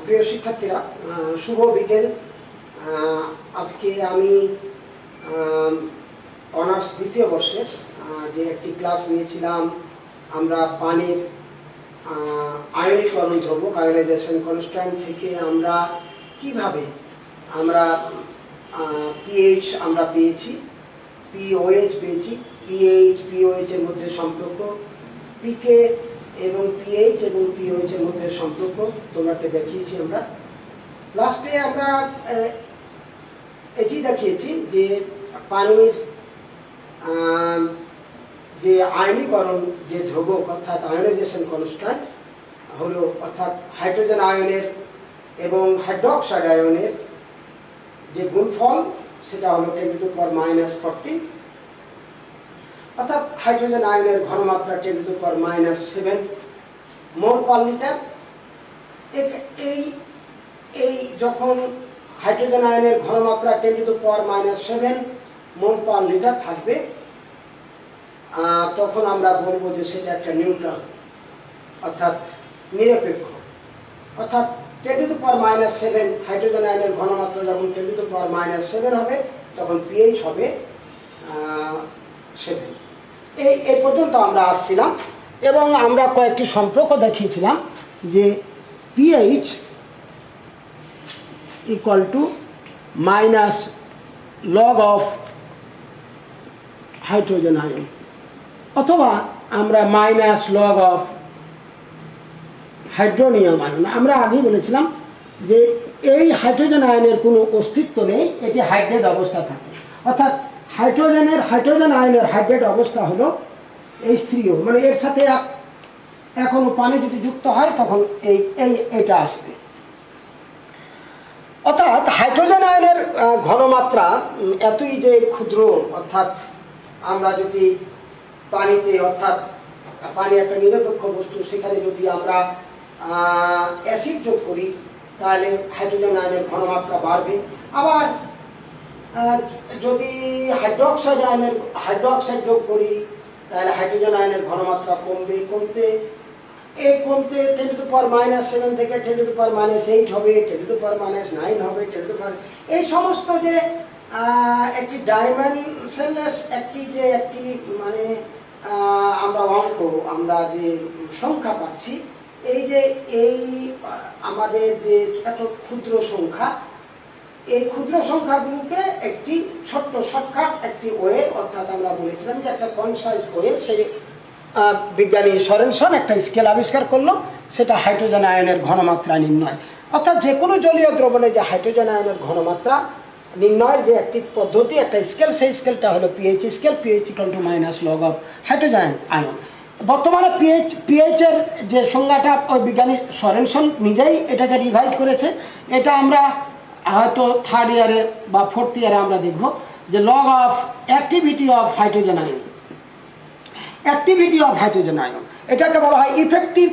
প্রিয় শিক্ষার্থীরা, শুভ বিকেল। আজকে আমি অনার্স দ্বিতীয় বর্ষের যে একটি ক্লাস নিয়েছিলাম, আমরা পানির আয়নীকরণ ধ্রুবক আয়নাইজেশন কনস্ট্যান্ট থেকে আমরা কিভাবে আমরা পিএইচ আমরা পেয়েছি, পিওএইচ পেয়েছি, পিওএইচ এর মধ্যে সম্পর্ক, পিকে এবং পিএইচ এবং পিওএইচ এর মধ্যে সম্পর্ক তোমাকে দেখিয়েছি। আমরা লাস্টে আমরা এটি দেখিয়েছি যে পানির যে আয়নীকরণ যে ধ্রুবক অর্থাৎ আয়নাইজেশন কনস্ট্যান্ট হলো, অর্থাৎ হাইড্রোজেন আয়নের এবং হাইড্রোক্সাইড আয়নের যে গুণফল সেটা হলো 10⁻⁻⁴, অর্থাৎ হাইড্রোজেন আয়নের ঘনমাত্রা 10⁻⁻⁷ মোল পার লিটার। এই যখন হাইড্রোজেন আয়নের ঘনমাত্রা 10⁻⁷ মোল পার লিটার থাকবে, তখন আমরা বলবো যে সেটা একটা নিউট্রাল অর্থাৎ নিরপেক্ষ। অর্থাৎ 10⁻⁷ হাইড্রোজেন আয়নের ঘনমাত্রা যখন 10⁻⁷ হবে, তখন পিএইচ হবে 7। এই পর্যন্ত আমরা আসছিলাম এবং আমরা কয়েকটি সম্পর্ক দেখিয়েছিলাম যে pH equal to minus log of hydrogen ion, অথবা আমরা minus log of hydronium ion. আমরা আগেই বলেছিলাম যে এই হাইড্রোজেন আয়নের কোনো অস্তিত্ব নেই, এটি হাইড্রেট অবস্থা থাকে। অর্থাৎ হাইড্রোজেন আয়নের হাইড্রেট অবস্থা হলো H3O, মানে এর সাথে এখনো পানি যদি যুক্ত হয় তখন এইটা আসবে। অর্থাৎ হাইড্রোজেন আয়নের ঘনমাত্রা এতই যে ক্ষুদ্র, অর্থাৎ আমরা যদি পানিতে, অর্থাৎ পানি একটা নিরপেক্ষ বস্তু, সেখানে যদি আমরা অ্যাসিড যোগ করি তাহলে হাইড্রোজেন আয়নের ঘনমাত্রা বাড়বে। আবার যদি হাইড্রোক্সাইড যোগ করি তাহলে হাইড্রোজেন আয়নের ঘনমাত্রা কমবে। কমতে 10⁻⁷ থেকে 10⁻⁸ হবে, 10⁻⁹ হবে, এই সমস্ত যে একটি ডাইমেনশনলেস একটি মানে আমরা অঙ্ক, আমরা যে সংখ্যা পাচ্ছি, এই আমাদের যে এত ক্ষুদ্র সংখ্যা, এই ক্ষুদ্র সংখ্যাগুলোকে একটি ছোট্ট শর্টকাট একটি ওয়ে, অর্থাৎ আমরা বলেছিলাম যে একটা কনসাইজ ওয়ে, সেই বিজ্ঞানী সরেনসন একটা স্কেল আবিষ্কার করলো, সেটা হাইড্রোজেন আয়নের ঘনমাত্রা নির্ণয়। অর্থাৎ যে কোনো জলীয় দ্রবণে যে হাইড্রোজেন আয়নের ঘনমাত্রা নির্ণয়ের যে একটি পদ্ধতি, একটা স্কেল, সেই স্কেলটা হলো pH scale. PH equal to minus log of hydrogen ion. বর্তমানে পিএইচ এর যে সংজ্ঞাটা ওই বিজ্ঞানী সরেনসন নিজেই এটাকে রিভাইভ করেছে। এটা আমরা হয়তো থার্ড ইয়ারে বা ফোর্থ ইয়ারে আমরা দেখব যে log of activity of hydrogen ion. Activity of hydrogen ion, এটাকে বলা হয় effective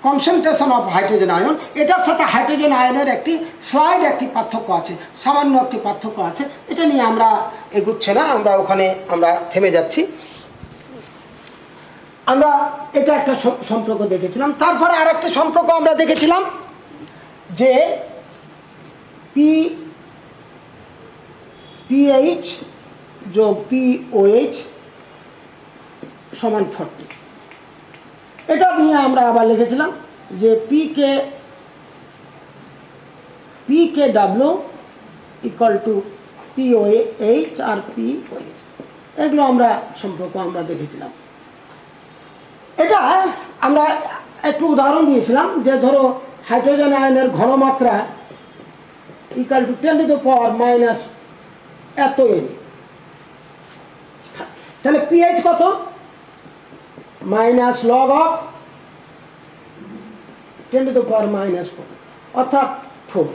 concentration of hydrogen ion. এটার সাথে হাইড্রোজেন আয়নের একটি স্লাইড একটি পার্থক্য আছে, সামান্য একটি পার্থক্য আছে। এটা নিয়ে আমরা এগুচ্ছে না, আমরা ওখানে আমরা থেমে যাচ্ছি। আমরা এটা একটা সম্পর্ক দেখেছিলাম। তারপরে আর একটা সম্পর্ক আমরা দেখেছিলাম যে পিএইচ যোগ পিওএইচ সমান 40। এটা নিয়ে আমরা আবার লিখেছিলাম যে পিকে ডাব্লিউ ইকুয়াল টু পিওএইচ আর পিওএইচ, এগুলো আমরা সম্পর্ক আমরা দেখেছিলাম। এটা আমরা একটু উদাহরণ দিয়েছিলাম যে ধরো হাইড্রোজেন আয়নের ঘনমাত্রা ইকুয়াল টু 10⁻⁻ এত n, তাহলে পিএইচ কত? মাইনাস লগ অফ 10⁻⁻⁴, অর্থাৎ 4।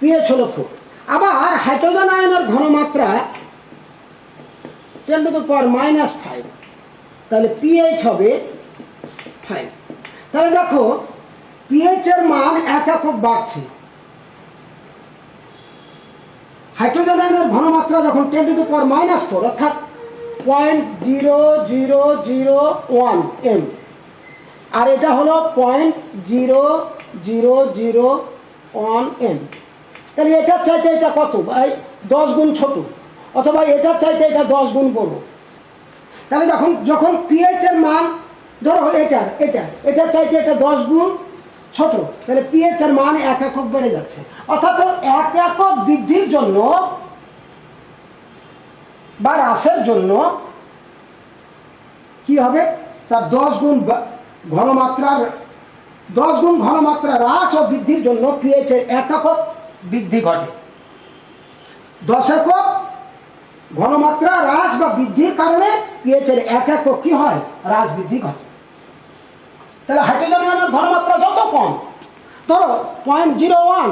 পিএইচ হলো 4। আবার হাইড্রোজেন আয়নের ঘনমাত্রা 10⁻⁻⁵, তাহলে পিএইচ হবে 5। তাহলে দেখো পিএইচ এর মান 1 একক বাড়ছে। হাইড্রোজেন আয়নের ঘনমাত্রা যখন 10⁻⁴, অর্থাৎ 0.0001 m, আর এটা হলো 0.0 0.001 m। তাহলে এটার চাইতে এটা কত? ভাই 10 গুণ ছোট, অথবা এটার চাইতে এটা 10 গুণ বড়। তাহলে যখন পিএইচ এর মান ধরো এটার চাইতে এটা 10 গুণ ছোট, তাহলে পিএইচ এর মান 1 একক বেড়ে যাচ্ছে। অর্থাৎ 1 একক বৃদ্ধির জন্য বা হ্রাসের জন্য কি হবে? তার 10 গুণ ঘনমাত্রা হ্রাস ও বৃদ্ধির জন্য পিএইচ এর 1 একক বৃদ্ধি ঘটে। 10 একক ঘনমাত্রা হ্রাস বা বৃদ্ধির কারণে পিএইচ এর 1 একক কি হয়? হ্রাস বৃদ্ধি ঘটে। তাহলে হাইড্রোজেন আয়নের ঘনমাত্রা যত কম, ধরো 0.01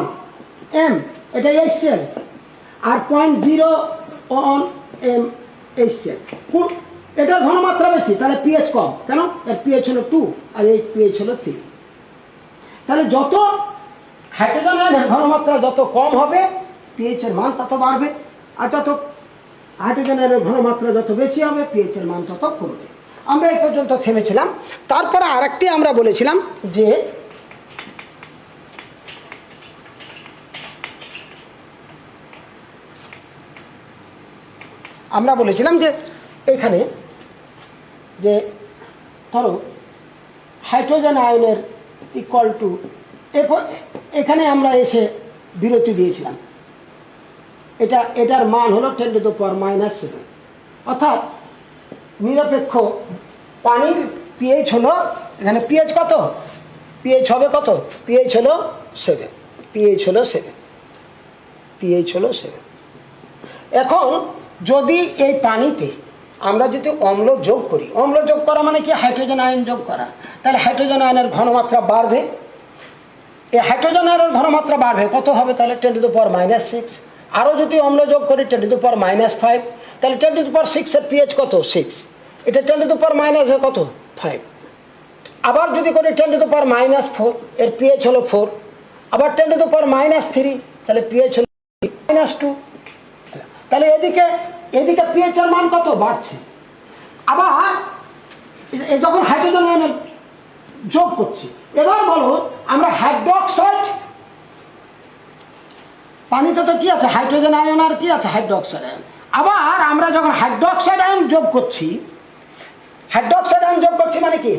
m এটা HCl, আর 0.01 m HCl, এটার ঘনমাত্রা বেশি, তাহলে পিএইচ কম। কেন? এর পিএইচ হলো 2 আর এই পিএইচ হলো 3। তাহলে যত হাইড্রোজেন আয়নের ঘনমাত্রা যত কম হবে পিএইচ এর মান তত বাড়বে, আর তত হাইড্রোজেন আয়নের ঘনমাত্রা যত বেশি হবে পিএইচ এর মান তত কমবে। আমরা এই পর্যন্ত থেমেছিলাম। তারপরে আরেকটি আমরা বলেছিলাম যে এখানে যে ধরো হাইড্রোজেন আয়নের ইকুয়াল টু, এখানে আমরা এসে বিরতি দিয়েছিলাম, এটার মান হলো 10⁻⁻⁷। অর্থাৎ নিরপেক্ষ পানির পিএইচ হলো, এখানে পিএইচ কত? পিএইচ হবে কত? পিএইচ হলো 7। এখন যদি এই পানিতে আমরা যদি অম্ল যোগ করি, অম্ল যোগ করা মানে কি? হাইড্রোজেন আয়ন যোগ করা। তাহলে হাইড্রোজেন আয়নের ঘনমাত্রা বাড়বে। এই হাইড্রোজেন আয়নের ঘনমাত্রা বাড়বে কত হবে? তাহলে 10⁻⁻⁶। আরও যদি অম্ল যোগ করি 10⁻⁵, তাহলে 10⁻⁶ এর পিএইচ কত? 6। এটা 10⁻⁻ কত? 5। আবার যদি করি 10⁻⁻4, এর পিএইচ হলো 4। আবার 10⁻⁻3, তাহলে পিএইচ হলো -2। তাহলে এদিকে পিএইচ এর মান কত? বাড়ছে। আবার যখন হাইড্রোজেন আয়ন যোগ করছি, এবার বলো আমরা হাইড্রোক্সাইড, পানিতে তো কি আছে? হাইড্রোজেন আয়ন আর কি আছে? Hydroxide ion. আবার আমরা যখন হাইড্রোক্সাইড আয়ন যোগ করছি মানে কি?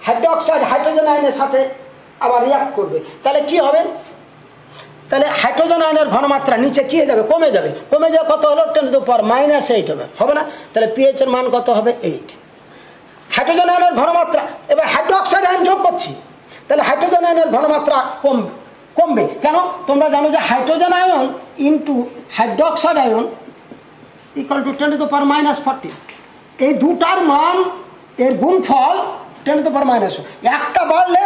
হাইড্রোক্সাইড হাইড্রোজেন আয়নের সাথে আবার রিঅ্যাক্ট করবে, তাহলে কি হবে? তাহলে হাইড্রোজেন আয়নের ঘনমাত্রা নিচে কি হয়ে যাবে? কমে যাবে। কত হলো? 10⁻⁻8 হবে না? তাহলে পিএইচ এর মান কত হবে? 8। হাইড্রোজেন আয়নের ঘনমাত্রা, এবার হাইড্রোক্সাইড আয়ন যোগ করছি, তাহলে হাইড্রোজেন আয়নের ঘনমাত্রা কমবে। কেন? তোমরা জানো যে hydrogen ion into hydroxide ion equal to 10⁻⁻40। এই দুটার মান এর গুণফল 10⁻⁻। একটা বাড়লে,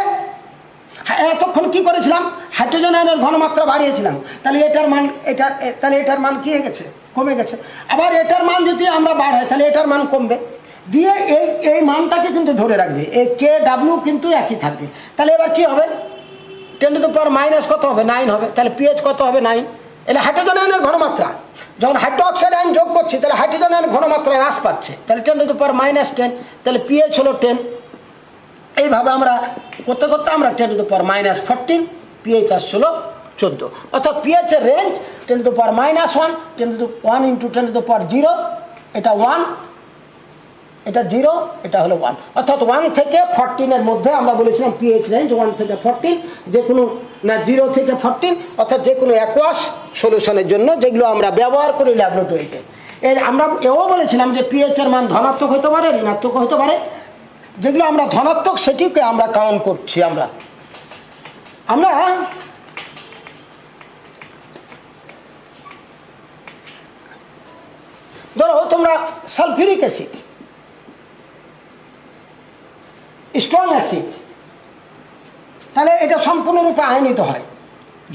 এতক্ষণ কি করেছিলাম? হাইড্রোজেন আয়নের ঘনমাত্রা বাড়িয়েছিলাম, তাহলে এটার মান কি হয়ে গেছে? কমে গেছে। আবার এটার মান যদি আমরা বাড়াই তাহলে এটার মান কমবে। দিয়ে এই মানটাকে কিন্তু ধরে রাখবে, এই KW কিন্তু একই থাকবে। তাহলে এবার কি হবে? 10⁻⁻ কত হবে? 9 হবে। তাহলে পিএইচ কত হবে? 9। এটা হাইড্রোজেন আয়নের ঘনমাত্রা। যখন হাইড্রোক্সাইড আয়ন যোগ করছি তাহলে হাইড্রোজেন আয়নের ঘনমাত্রা হ্রাস পাচ্ছে, তাহলে 10⁻⁻10, তাহলে পিএইচ হলো 10। এইভাবে আমরা করতে করতে আমরা 10⁻⁻14, পিএইচ আসছিল 14। অর্থাৎ পিএইচ এর রেঞ্জ 10⁻⁻1, 1 × 10⁻0, এটা 1, এটা 0, এটা হলো 1। অর্থাৎ 1 থেকে 14 এর মধ্যে আমরা বলেছিলাম পিএইচ রেঞ্জ 1 থেকে 14, যে কোনো না 0 থেকে 14, অর্থাৎ যে কোনো অ্যাকোয়াস সলিউশনের জন্য যেগুলো আমরা ব্যবহার করি ল্যাবরেটরিতে। আমরা এও বলেছিলাম যে পিএইচ এর মান ধনাত্মক হতে পারে, ঋণাত্মক হতে পারে। যেগুলো আমরা ধনাত্মক সেটিকে আমরা কাউন্ট করছি। আমরা ধরো তোমরা সালফিউরিক অ্যাসিড, স্ট্রং অ্যাসিড, তাহলে এটা সম্পূর্ণরূপে আয়নিত হয়,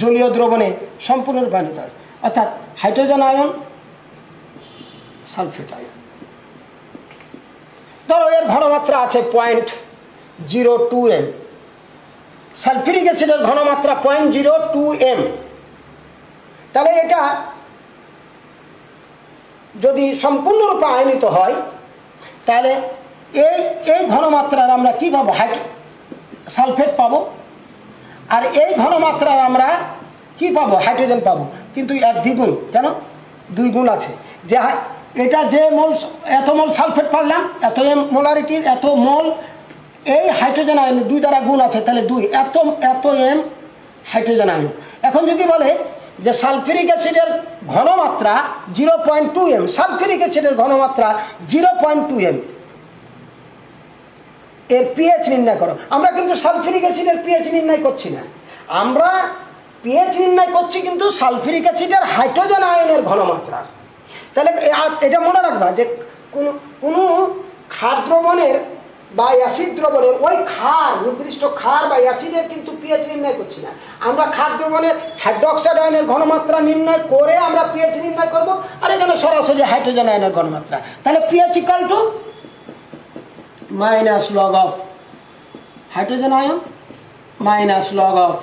জলীয় দ্রবণে সম্পূর্ণরূপে আয়নিত হয়। অর্থাৎ হাইড্রোজেন আয়ন, সালফেট আয়ন। ধরো এর ঘনমাত্রা আছে 0.02 m, সালফিউরিক অ্যাসিডের ঘনমাত্রা 0.02 m। তাহলে এটা যদি সম্পূর্ণরূপে আয়নিত হয় তাহলে এই ঘনমাত্রার আমরা কি পাবো? সালফেট পাবো। আর এই ঘনমাত্রার আমরা কি পাবো? হাইড্রোজেন পাবো, কিন্তু এর দ্বিগুণ। কেন? 2 গুণ আছে। যে এটা যে মোল, এত মোল সালফেট পারলাম, এত এম মোলারিটির, এত মোল, এই হাইড্রোজেন আয়ন 2 দ্বারা গুণ আছে, তাহলে 2, এত এম হাইড্রোজেন আয়ন। এখন যদি বলে যে সালফিউরিক অ্যাসিডের ঘনমাত্রা 0.2 এম, সালফিউরিক অ্যাসিডের ঘনমাত্রা 0.2 এম, এর পিএইচ নির্ণয় করো। আমরা কিন্তু সালফিউরিক অ্যাসিডের পিএইচ নির্ণয় করছি না, আমরা পিএইচ নির্ণয় করছি কিন্তু সালফিউরিক অ্যাসিডের হাইড্রোজেন আয়নের ঘনমাত্রা। তাহলে এটা মনে রাখবা যে কোনো ক্ষার দ্রবণের বা অ্যাসিড দ্রবণের ওই ক্ষার, নির্দিষ্ট ক্ষার বা অ্যাসিডের কিন্তু পিএইচ নির্ণয় করছি না। আমরা ক্ষার দ্রবণের হাইড্রোক্সাইড আয়নের ঘনমাত্রা নির্ণয় করে আমরা পিএইচ নির্ণয় করব, আর এখানে সরাসরি হাইড্রোজেন আয়নের ঘনমাত্রা। তাহলে pH equal to minus log of hydrogen ion minus log of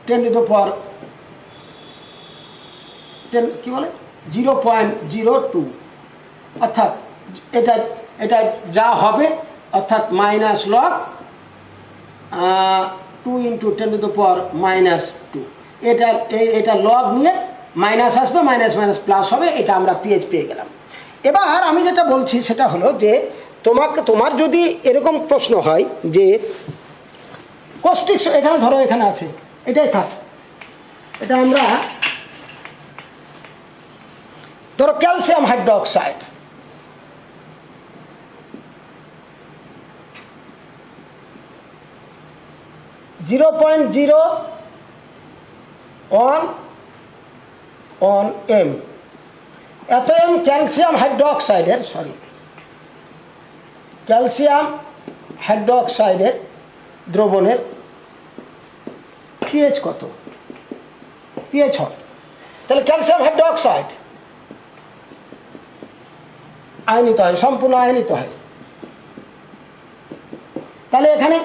10 to the power 10 কি বলে 0.02, অর্থাৎ এটা যা হবে, অর্থাৎ minus log 2 into 10 to the power -2। এটা লগ নিয়ে মাইনাস আসবে, মাইনাস মাইনাস প্লাস হবে, এটা আমরা পিএইচ পেয়ে গেলাম। এবার আমি যেটা বলছি সেটা হলো যে তোমার যদি এরকম প্রশ্ন হয় যে কস্টিক, এখানে ধরো এখানে আছে, এটাই থাক, এটা আমরা ধরো ক্যালসিয়াম হাইড্রোক্সাইড, (0.01 এম), এত এম ক্যালসিয়াম হাইড্রোক্সাইডের, ক্যালসিয়াম হাইড্রোক্সাইডের দ্রবণের পিএইচ কত? পিএইচ হয়, তাহলে ক্যালসিয়াম হাইড্রোক্সাইড আয়নিত হয়, সম্পূর্ণ আয়নিত হয়। তাহলে এখানে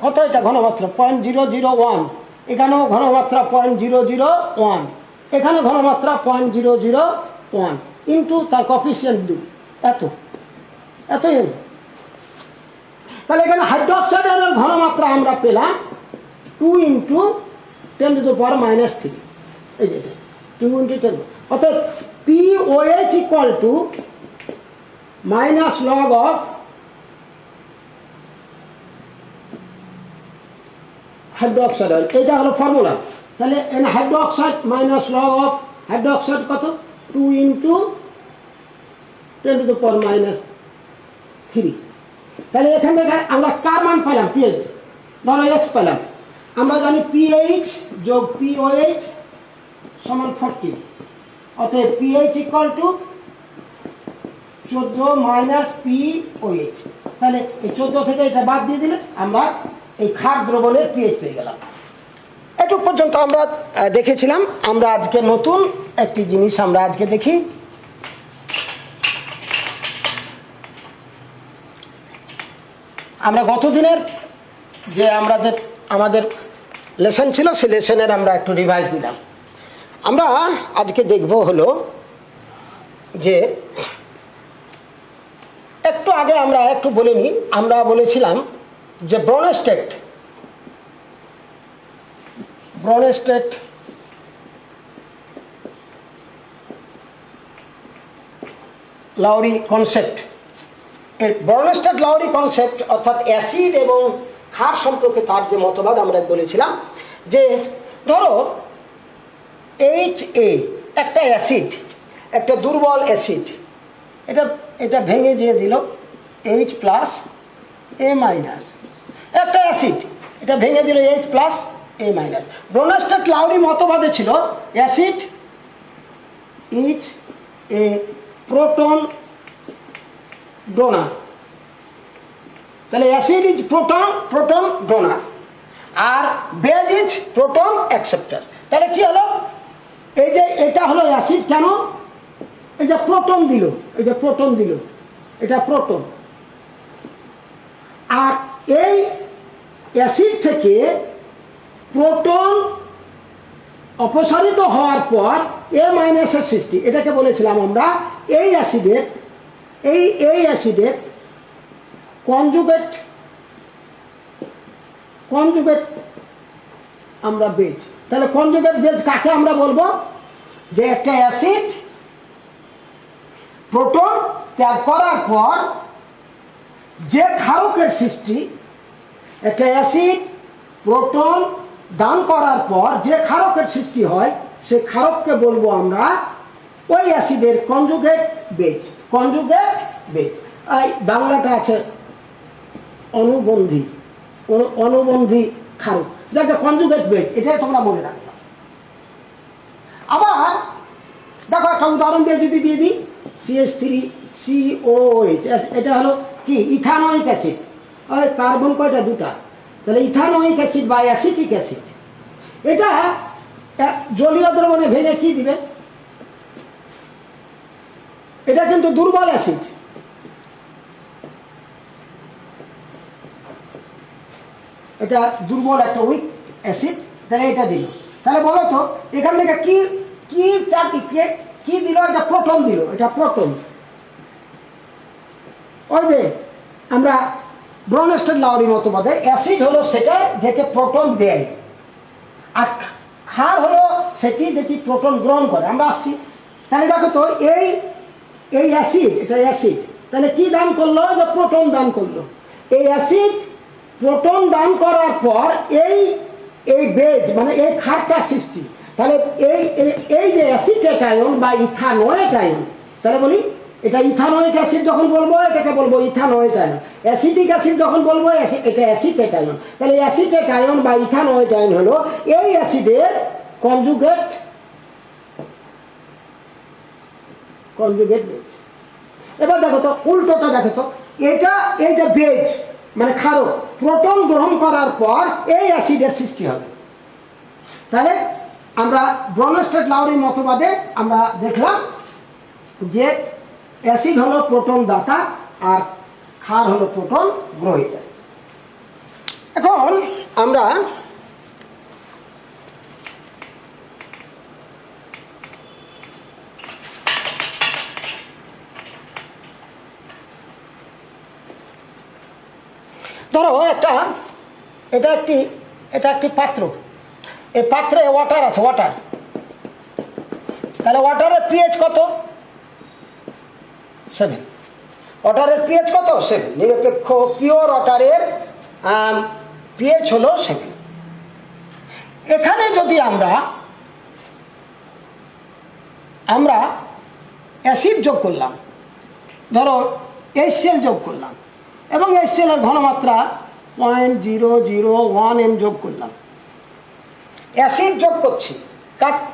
কত? এটা ঘনমাত্রা 0.001, এখানেও ঘনমাত্রা 0.001, এখানে ঘনমাত্রা 0.001 ইন্টু তার কোএফিসিয়েন্ট 2, এত এম। তাহলে এখানে হাইড্রোক্সাইডের ঘনমাত্রা আমরা পেলাম 2 ইন্টু 10 টু দ্য পাওয়ার -3, এই যে 2 ইন্টু 10। অর্থাৎ POH equal to minus log of hydroxide, এটা হলো ফর্মুলা। তাহলে এখানে hydroxide minus log of hydroxide কত? 2 ইন্টু 10 টু দ্য পাওয়ার -3। তাহলে এখান থেকে আমরা কার মান পেলাম? পিএইচ, ধরো x পেলাম। আমরা জানি পিএইচ যোগ পিওএইচ সমান 40, অতএব pH equal to 14 minus pOH. তাহলে এই 14 থেকে এটা বাদ দিয়ে দিলে আমরা এই ক্ষার দ্রবণের পিএইচ পেয়ে গেলাম। এটুক পর্যন্ত আমরা দেখেছিলাম। আমরা আজকে নতুন একটি জিনিস আমরা আজকে দেখি। আমরা গত দিনের যে আমাদের লেসন ছিল, সেই লেসনের আমরা একটু রিভাইজ দিলাম। আমরা আজকে দেখব হলো যে একটু আগে আমরা একটু বলে নিই। আমরা বলেছিলাম যে ব্রনস্টেড লাউরি কনসেপ্ট, ব্রনস্টেড লাউরি কনসেপ্ট অর্থাৎ অ্যাসিড এবং ক্ষার সম্পর্কে তার যে মতবাদ আমরা বলেছিলাম যে ধরো HA একটা অ্যাসিড, একটা দুর্বল অ্যাসিড, এটা ভেঙে দিয়ে দিল H+A-, একটা অ্যাসিড, এটা ভেঙে দিল H+A-। ব্রনস্টেড লাউরি মতবাদে ছিল acid is a proton donor. তাহলে অ্যাসিড ইজ প্রোটন ডোনার আর বেজ ইজ প্রোটন অ্যাকসেপ্টার। তাহলে কি হলো? এই যে এটা হলো অ্যাসিড, কেন? এই যে প্রোটন দিল, এটা প্রোটন। আর এই অ্যাসিড থেকে প্রোটন অপসারিত হওয়ার পর A- এর সৃষ্টি, এটাকে বলেছিলাম আমরা এই অ্যাসিডের কনজুগেট কনজুগেট আমরা বেজ। তাহলে কনজুগেট বেজ কাকে আমরা বলবো? যে একটা অ্যাসিড প্রোটন ত্যাগ করার পর যে ক্ষারকের সৃষ্টি, একটা অ্যাসিড প্রোটন দান করার পর যে ক্ষারকের সৃষ্টি হয়, সে ক্ষারককে বলবো আমরা ওই অ্যাসিডের কনজুগেট বেজ। কনজুগেট বেজ এই বাংলাটা আছে অনুবন্ধী, অনুবন্ধী ক্ষারক, যেটা কনজুগেট বেজ, এটাই তোমরা মনে রাখবে। আবার দেখো একটা উদাহরণ দিয়ে যদি দিয়ে দিই, CH3COOH, এটা হলো কি? Ethanoic acid. ওই কার্বন কয়টা? দুটা। তাহলে ইথানোয়িক অ্যাসিড বা অ্যাসিটিক অ্যাসিড, এটা জলীয় দ্রবণে ভেঙে কি দিবে? এটা কিন্তু দুর্বল অ্যাসিড। এটা দুর্বল একটা উইক অ্যাসিড। তাহলে এটা দিল। তাহলে বলো তো এখান থেকে কি কি কি দিল? এটা প্রোটন দিল। এটা প্রোটন। ওই যে আমরা ব্রনস্টেড-লাউরি মতবাদে অ্যাসিড হলো সেটা যেটা প্রোটন দেয়, আর ক্ষার হলো সেটি যেটি প্রোটন গ্রহণ করে। আমরা আসছি। তাহলে দেখো তো এই অ্যাসিড, এটা অ্যাসিড, তাহলে কি দান করলো? যে প্রোটন দান করলো। এই অ্যাসিড প্রোটন দান করার পর এই বেজ মানে এই ক্ষারটা সৃষ্টি। তাহলে এই যে অ্যাসিটেট আয়ন বা ইথানোয়েট আয়ন, তাহলে বলি এটা ইথানোয়িক অ্যাসিড যখন বলবো এটাকে বলবো ইথানোয়েট আয়ন। অ্যাসিটিক অ্যাসিড যখন বলবো এটা অ্যাসিটেট আয়ন। তাহলে অ্যাসিটেট আয়ন বা ইথানোয়েট আয়ন হলো এই অ্যাসিডের কনজুগেট বেজ। এবার দেখো তো উল্টোটা দেখো তো, এই যে বেজ মানে ক্ষারক প্রোটন গ্রহণ করার পর এই অ্যাসিডের সৃষ্টি হবে। তাহলে আমরা ব্রনস্টেড-লাউরি মতবাদে আমরা দেখলাম যে অ্যাসিড হলো প্রোটন দাতা আর ক্ষার হলো প্রোটন গ্রহীতা। এখন আমরা ধরো এটা একটি পাত্র। এই পাত্রে ওয়াটার আছে, ওয়াটার। তাহলে ওয়াটারের পিএইচ কত? 7। ওয়াটারের পিএইচ কত? 7। নিরপেক্ষ পিওর ওয়াটারের পিএইচ হলো 7। এখানে যদি আমরা অ্যাসিড যোগ করলাম, ধরো HCl যোগ করলাম এবং HCl এর ঘনমাত্রা 0.001 m যোগ করলাম। অ্যাসিড যোগ করছি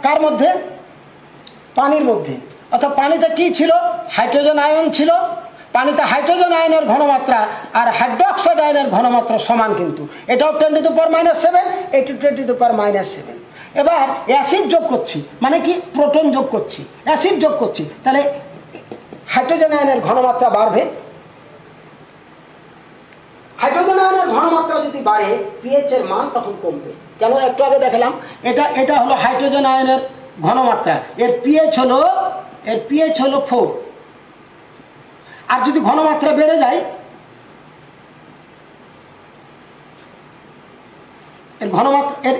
কার মধ্যে? পানির মধ্যে। অর্থাৎ পানিতে কি ছিল? হাইড্রোজেন আয়ন ছিল। পানিতে হাইড্রোজেন আয়নের ঘনমাত্রা আর হাইড্রোক্সাইড আয়নের ঘনমাত্রা সমান, কিন্তু এটাও 10⁻⁻7, এটি 10⁻⁻7। এবার অ্যাসিড যোগ করছি মানে কি? প্রোটন যোগ করছি, অ্যাসিড যোগ করছি। তাহলে হাইড্রোজেন আয়নের ঘনমাত্রা বাড়বে। হাইড্রোজেন আয়নের ঘনমাত্রা যদি বাড়ে পিএইচ এর মান তখন কমবে। কেন? একটু আগে দেখালাম এটা হলো হাইড্রোজেন আয়নের ঘনমাত্রা, এর পিএইচ হলো 4। আর যদি ঘনমাত্রা বেড়ে যায়,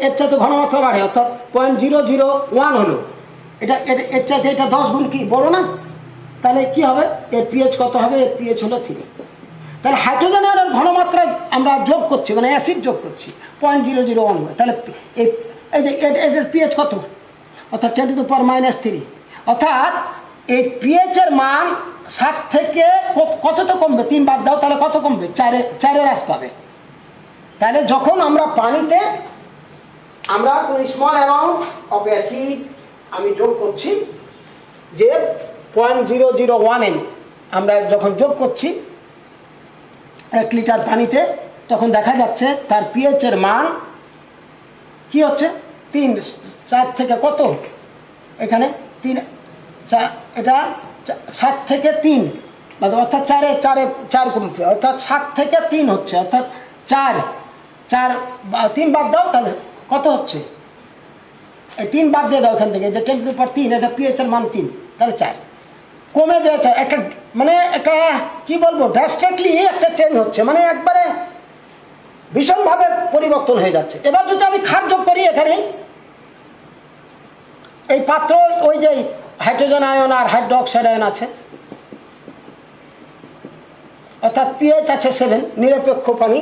এর চাইতে ঘনমাত্রা বাড়ে, অর্থাৎ 0.001 হলো, এর চাইতে এটা 10 গুণ কি বড় না? তাহলে কি হবে? এর পিএইচ কত হবে? এর পিএইচ হলো 3। তাহলে হাইড্রোজেন আয়নের ঘনমাত্রা আমরা যোগ করছি, মানে অ্যাসিড যোগ করছি 0.001। তাহলে এই যে এটার পিএইচ কত? অর্থাৎ 10⁻³ অর্থাৎ এই পিএইচ এর মান 7 থেকে কতটা কমবে? 3 বাদ দাও, তাহলে কত কমবে? 4-এর হ্রাস পাবে। তাহলে যখন আমরা পানিতে কোনো স্মল অ্যামাউন্ট অফ অ্যাসিড আমি যোগ করছি, যে 0.001 m আমরা যখন যোগ করছি 1 লিটার পানিতে, তখন দেখা যাচ্ছে তার পিএইচ এর মান কি হচ্ছে? 3। 4 থেকে কত? এখানে 3, এটা 7 থেকে 3, অর্থাৎ 4 কমবে, অর্থাৎ 7 থেকে 3 হচ্ছে, অর্থাৎ 3 বাদ দাও, তাহলে কত হচ্ছে? এই 3 বাদ দিয়ে দাও এখান থেকে, যে 10⁻³ এটা পিএইচ এর মান 3, তাহলে 4 কমে যাচ্ছে। একটা মানে একটা কি বলবো, ড্রাস্টিকলি একটা চেঞ্জ হচ্ছে, মানে একবারে ভীষণভাবে পরিবর্তন হয়ে যাচ্ছে। এবার যদি আমি ক্ষার যোগ করি এখানে, এই পাত্র ওই যে হাইড্রোজেন আয়ন আর হাইড্রোক্সাইড আয়ন আছে, অর্থাৎ পিএইচ আছে 7, নিরপেক্ষ পানি,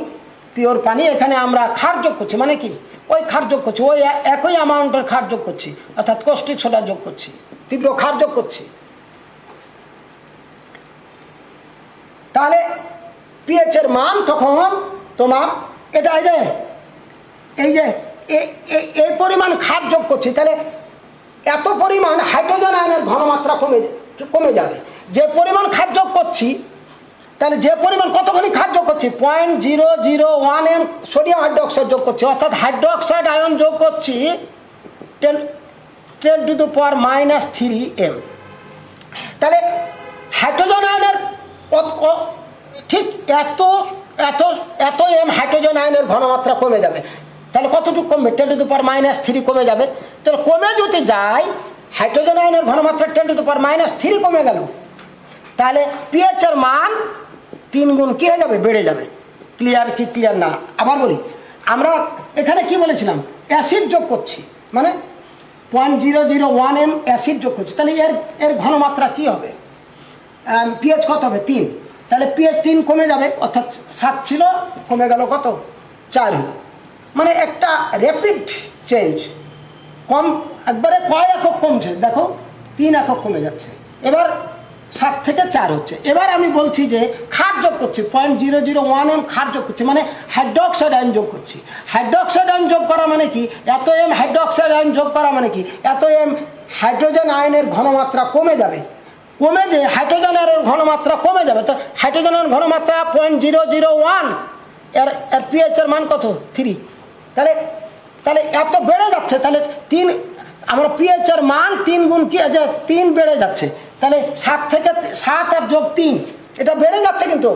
পিওর পানি। এখানে আমরা ক্ষার যোগ করছি, মানে কি ওই ক্ষার যোগ করছি, ওই একই অ্যামাউন্টের ক্ষার যোগ করছি, অর্থাৎ কস্টিক সোডা যোগ করছি, তীব্র ক্ষার যোগ করছি। তাহলে পিএইচ এর মান তখন তোমার এটা এই যে এই পরিমাণ ক্ষার যোগ করছি, তাহলে এত পরিমাণ হাইড্রোজেন আয়নের ঘনমাত্রা কমে যাবে। যে পরিমাণ ক্ষার যোগ করছি, তাহলে যে পরিমাণ কতখানি ক্ষার যোগ করছি, 0.001 m সোডিয়াম হাইড্রোক্সাইড যোগ করছি, অর্থাৎ হাইড্রোক্সাইড আয়ন যোগ করছি 10⁻³ m। তাহলে হাইড্রোজেন আয়নের ঠিক এত এম হাইড্রোজেন আয়নের ঘনমাত্রা কমে যাবে। তাহলে কতটুকু কমবে? 10⁻³ কমে যাবে। তাহলে কমে যদি যায়, হাইড্রোজেন আয়নের ঘনমাত্রা 10⁻³ কমে গেল, তাহলে পিএইচ এর মান 3 গুণ কি হয়ে যাবে? বেড়ে যাবে। ক্লিয়ার কি ক্লিয়ার না? আবার বলি, আমরা এখানে কি বলেছিলাম? অ্যাসিড যোগ করছি, মানে 0.001 m অ্যাসিড যোগ করছি, তাহলে এর ঘনমাত্রা কি হবে? পিএইচ কত হবে? 3। তাহলে পিএইচ 3 কমে যাবে, অর্থাৎ 7 ছিল, কমে গেল কত? 4 হলো। মানে একটা র্যাপিড চেঞ্জ, কম একবারে কয় একক কমছে, দেখো 3 একক কমে যাচ্ছে, এবার 7 থেকে 4 হচ্ছে। এবার আমি বলছি যে ক্ষার যোগ করছি, 0.001 m ক্ষার যোগ করছি, মানে হাইড্রোক্সাইড আয়ন যোগ করছি। হাইড্রোক্সাইড আয়ন যোগ করা মানে কি? এত এম হাইড্রোক্সাইড আয়ন যোগ করা মানে কি? এত এম হাইড্রোজেন আয়নের ঘনমাত্রা কমে যাবে, কমে যে হাইড্রোজেন আয়নের ঘনমাত্রা কমে যাবে। তো হাইড্রোজেনের ঘনমাত্রা 0.001, এর পিএইচ এর মান কত? 3। তাহলে এত বেড়ে যাচ্ছে, তাহলে 3 আমরা পিএইচ এর মান 3 গুণ কি আছে? 3 বেড়ে যাচ্ছে। তাহলে 7 থেকে 7 আর যোগ 3, এটা বেড়ে যাচ্ছে, কিন্তু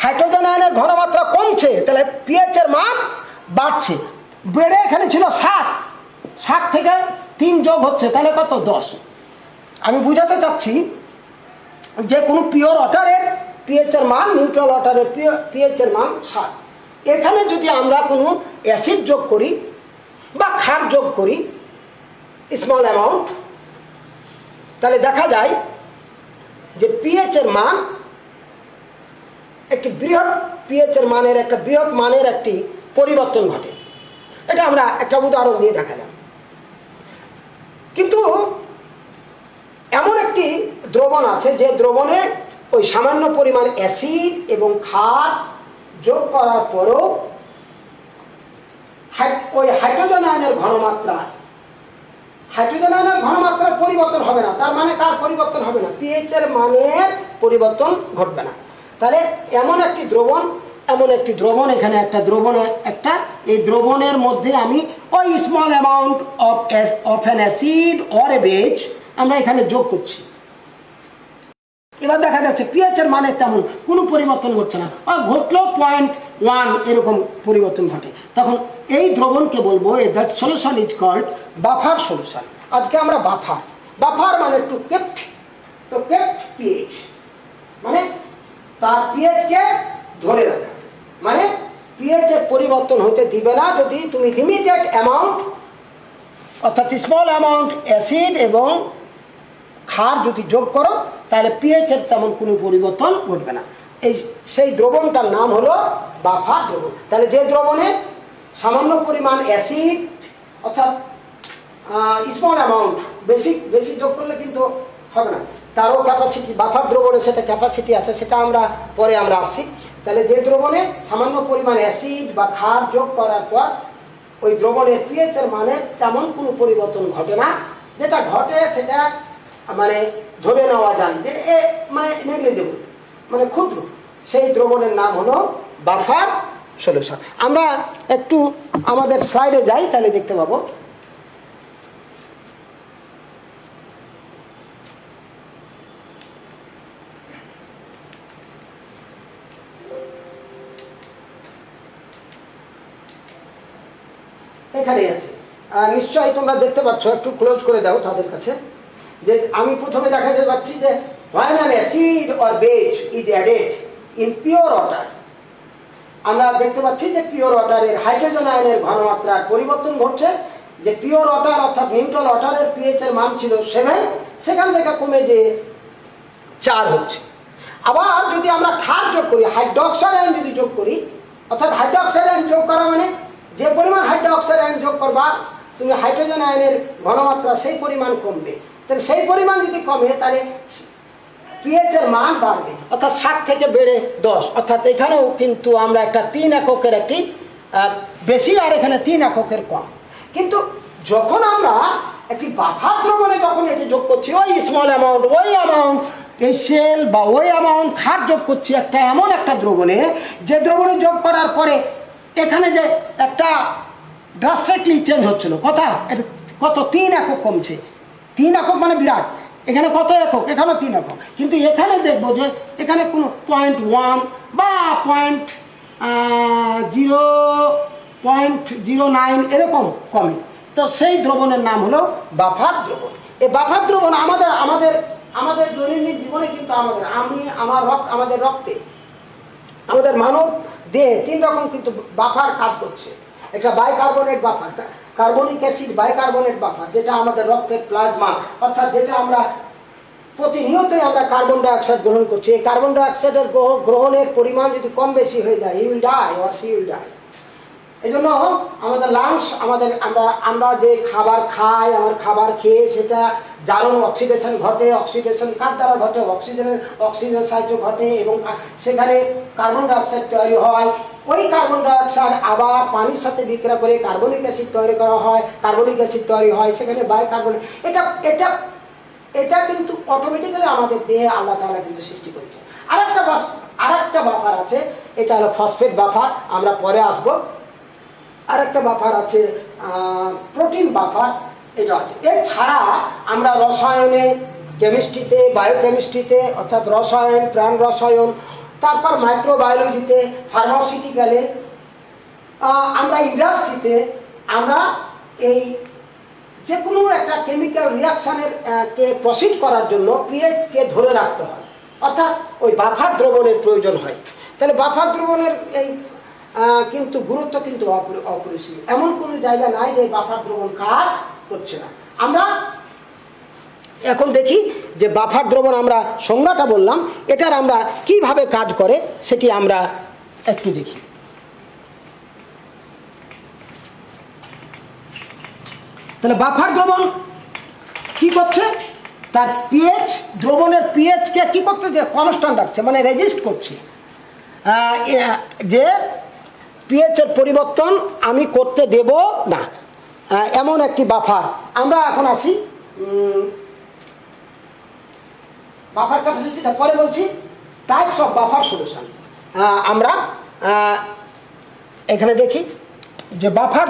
হাইড্রোজেন আয়নের ঘনমাত্রা কমছে, তাহলে পিএইচ এর মান বাড়ছে। বেড়ে এখানে ছিল 7 থেকে 3 যোগ হচ্ছে, তাহলে কত? 10। আমি বুঝাতে চাচ্ছি যে কোনো পিওর ওয়াটারের পিএইচ এর মান, নিউট্রাল ওয়াটারের পিএইচ এর মান 7। এখানে যদি আমরা কোনো অ্যাসিড যোগ করি বা ক্ষার যোগ করি স্মল অ্যামাউন্ট, তাহলে দেখা যায় যে পিএইচ এর মান একটি বৃহৎ পিএইচ এর মানের একটা বৃহৎ মানের একটি পরিবর্তন ঘটে। এটা আমরা একটা উদাহরণ দিয়ে দেখালাম। কিন্তু এমন একটি দ্রবণ আছে যে দ্রবণে ওই সামান্য পরিমাণ অ্যাসিড এবং ক্ষার যোগ করার পরও ওই হাইড্রোজেন আয়নের ঘনমাত্রার পরিবর্তন হবে না। তার মানে কার পরিবর্তন হবে না? পিএইচ এর মানের পরিবর্তন ঘটবে না। তাহলে এমন একটি দ্রবণ এখানে এই দ্রবণের মধ্যে আমি ওই small amount of an acid or a base আমরা এখানে যোগ করছি। এবার দেখা যাচ্ছে পিএইচ এর মানে তেমন কোনো পরিবর্তন ঘটছে না, ঘটলেও 0.1 এরকম পরিবর্তন ঘটে। তখন এই দ্রবণকে বলবো that solution is called buffer solution. আজকে আমরা বাফার মানে টু কেপ্ট পিএইচ, মানে তার পিএইচ কে ধরে রাখা, মানে পিএইচ এর পরিবর্তন হতে দিবে না যদি তুমি লিমিটেড অ্যামাউন্ট, অর্থাৎ স্মল অ্যামাউন্ট অ্যাসিড এবং ক্ষার যদি যোগ করো, তাহলে পিএইচ এর তেমন কোনো পরিবর্তন ঘটবে না। সেই দ্রবণটার নাম হলো বাফার দ্রবণ। তাহলে যে দ্রবণে সামান্য পরিমাণ অ্যাসিড, অর্থাৎ স্মল অ্যামাউন্ট, বেশি যোগ করলে কিন্তু হবে না, তারও ক্যাপাসিটি, বাফার দ্রবণে সেটা ক্যাপাসিটি আছে, সেটা পরে আমরা আসছি। তাহলে যে দ্রবণে সামান্য পরিমাণ অ্যাসিড বা ক্ষার যোগ করার পর ওই দ্রবণের পিএইচ এর মানে তেমন কোনো পরিবর্তন ঘটে না, যেটা ঘটে সেটা মানে ধরে নেওয়া যায় যে মানে নেগলিজেবল, মানে ক্ষুদ্র, সেই দ্রবণের নাম হলো বাফার সলিউশন। আমরা একটু আমাদের স্লাইডে যাই, তাহলে দেখতে পাবো। এখানে আছে, নিশ্চয়ই তোমরা দেখতে পাচ্ছ, একটু ক্লোজ করে দাও তাদের কাছে। যে আমি প্রথমে দেখাতে পাচ্ছি যে when an acid or base is added in pure water, আমরা দেখতে পাচ্ছি যে পিওর ওয়াটারের হাইড্রোজেন আয়নের ঘনমাত্রার পরিবর্তন ঘটছে, যে পিওর ওয়াটার অর্থাৎ নিউট্রাল ওয়াটারের পিএইচ এর মান ছিল 7, সেখান থেকে কমে যে 4 হচ্ছে। আবার যদি আমরা ক্ষার যোগ করি, হাইড্রোক্সাইড আয়ন যদি যোগ করি, অর্থাৎ হাইড্রোক্সাইড আয়ন যোগ করা মানে যে পরিমাণ হাইড্রোক্সাইড আয়ন যোগ করবা তুমি হাইড্রোজেন আয়নের ঘনমাত্রা সেই পরিমাণ কমবে। তাহলে সেই পরিমাণ যদি কমে তাহলে পিএইচ এর মান বাড়বে, অর্থাৎ 7 থেকে বেড়ে 10, অর্থাৎ এখানেও কিন্তু আমরা একটা 3 এককের একটি বেশি আর এখানে 3 এককের কম। কিন্তু যখন আমরা একটি বাফার দ্রবণে যখন এটি যোগ করছি ওই স্মল অ্যামাউন্ট, ওই অ্যামাউন্ট এই সেল বা ওই অ্যামাউন্ট ক্ষার যোগ করছি একটা এমন একটা দ্রবণে, যে দ্রবণে যোগ করার পরে এখানে যে একটা ড্রাস্টিকলি চেঞ্জ হচ্ছিল, কত 3 একক কমছে। 3 একক মানে বিরাট। এখানে কত একক? এখানেও 3 একক। কিন্তু এখানে দেখবো যে এখানে কোনো 0.1 বা 0.09 এরকম কমে। তো সেই দ্রবণের নাম হলো বাফার দ্রবণ। এই বাফার দ্রবণ আমাদের দৈনন্দিন জীবনে কিন্তু আমাদের রক্তে, আমাদের মানব দেহে 3 রকম কিন্তু বাফার কাজ করছে। একটা bicarbonate buffer, carbonic acid bicarbonate buffer, যেটা আমাদের রক্তের প্লাজমা, অর্থাৎ যেটা আমরা প্রতিনিয়তই আমরা কার্বন ডাইঅক্সাইড গ্রহণ করছি। এই কার্বন ডাইঅক্সাইডের গ্রহণের পরিমাণ যদি কম বেশি হয়ে যায়, he will die or she will die. এই জন্য আমাদের লাংস, আমরা যে খাবার খাই, আমার খাবার খেয়ে সেটা জারণ অক্সিডেশন ঘটে। অক্সিডেশন কার দ্বারা ঘটে? অক্সিজেন সাহায্য ঘটে এবং সেখানে কার্বন ডাইঅক্সাইড তৈরি হয়। ওই কার্বন ডাইঅক্সাইড আবার পানির সাথে বিক্রিয়া করে কার্বনিক অ্যাসিড তৈরি করা হয়, কার্বনিক অ্যাসিড তৈরি হয়, সেখানে বাইকার্বনেট। এটা কিন্তু অটোমেটিক্যালি আমাদের দেহে আল্লাহ তাআলা কিন্তু সৃষ্টি করেছে। আরেকটা বাফার আছে, এটা হলো ফসফেট বাফার, আমরা পরে আসবো। আরেকটা বাফার আছে প্রোটিন বাফার, এটা আছে। এছাড়া আমরা রসায়নে, কেমিস্ট্রিতে, বায়োকেমিস্ট্রিতে অর্থাৎ রসায়ন, প্রাণ রসায়ন, তারপর মাইক্রোবায়োলজিতে, ফার্মাসিউটিক্যালে, আমরা ইন্ডাস্ট্রিতে আমরা এই যে কোনো একটা কেমিক্যাল রিয়াকশানের কে প্রসিড করার জন্য পিএইচকে ধরে রাখতে হয়, অর্থাৎ ওই বাফার দ্রবণের প্রয়োজন হয়। তাহলে বাফার দ্রবণের এই কিন্তু গুরুত্ব কিন্তু অপরিসীম। এমন কোনো জায়গা নাই যে বাফার দ্রবণ কাজ করছে না। আমরা এখন দেখি যে বাফার দ্রবণ, আমরা সংজ্ঞাটা বললাম, এটার আমরা কিভাবে কাজ করে সেটি আমরা একটু দেখি। তাহলে বাফার দ্রবণ কি করছে? তার পিএইচ, দ্রবণের পিএইচ কে কি করতে, যে কনস্ট্যান্ট রাখছে, মানে রেজিস্ট করছে, যে পিএইচ এর পরিবর্তন আমি করতে দেব না, এমন একটি বাফার। আমরা এখন আসি বাফার ক্যাপাসিটিটা পরে বলছি। টাইপস অফ বাফার সলিউশন আমরা এখানে দেখি যে বাফার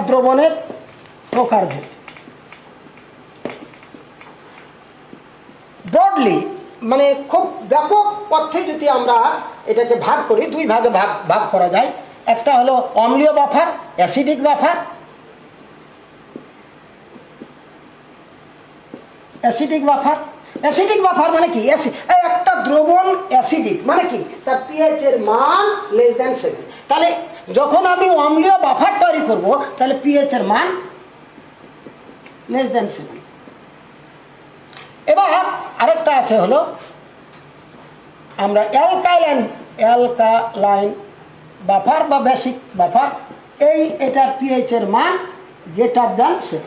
দ্রবণের প্রকারভেদ। ব্রডলি মানে খুব ব্যাপক অর্থে যদি আমরা এটাকে ভাগ করি, 2 ভাগে ভাগ করা যায়। একটা হলো অম্লীয় buffer, acidic buffer. Acidic buffer মানে কি? একটা দ্রবণ অ্যাসিডিক মানে কি? তার পিএইচ এর মান <7। তাহলে যখন আমি অম্লীয় বাফার তৈরি করব তাহলে পিএইচ এর মান <7। এবার আরেকটা আছে হলো আমরা অ্যালকালাইন বাফার বা বেসিক বাফার। এটার পিএইচ এর মান <7।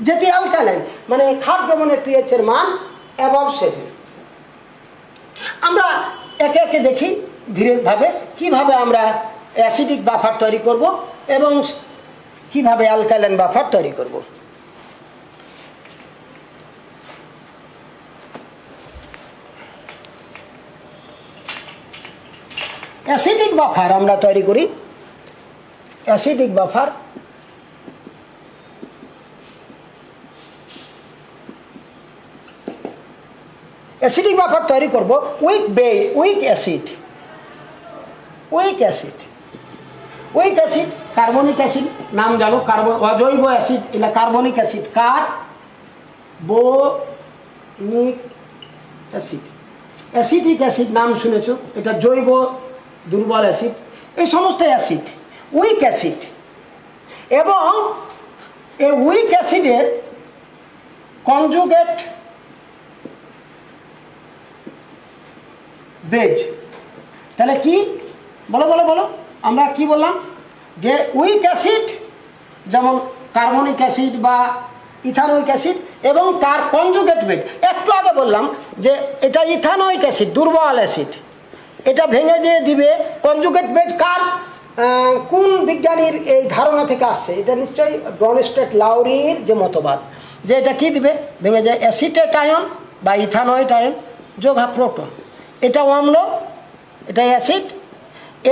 যেটি অ্যালকালাইন মানে ক্ষার দ্রবণের পিএইচ এর মান অ্যাবভ 7। আমরা একে একে দেখি ধীরেভাবে কিভাবে আমরা অ্যাসিডিক বাফার তৈরি করব এবং কিভাবে অ্যালকালাইন বাফার তৈরি করব। অ্যাসিডিক বাফার আমরা তৈরি করি। অ্যাসিডিক বাফার তৈরি করব উইক অ্যাসিড, কার্বনিক অ্যাসিড, নাম জানো, অজৈব অ্যাসিড, এটা carbonic acid, carbonic acid. Acetic acid নাম শুনেছ, এটা জৈব দুর্বল অ্যাসিড, এই সমস্ত অ্যাসিড উইক অ্যাসিড। এবং এই উইক অ্যাসিডের কনজুগেট বেজ, তাহলে কি বলো বলো বলো, আমরা কি বললাম যে উইক অ্যাসিড যেমন কার্বনিক অ্যাসিড বা ইথানোইক অ্যাসিড এবং তার কনজুগেট বেজ। একটু আগে বললাম যে এটা ইথানোইক অ্যাসিড দুর্বল অ্যাসিড, এটা ভেঙে যে দিবে কনজুগেট বেজ কার, কোন বিজ্ঞানীর এই ধারণা থেকে আসছে? এটা নিশ্চয়ই ব্রনস্টেড লাউরির যে মতবাদ, যে এটা কি দিবে, ভেঙে যায় অ্যাসিটেট আয়ন বা ইথানয়েট আয়ন যোগ প্রোটন। এটা অম্ল, এটা অ্যাসিড।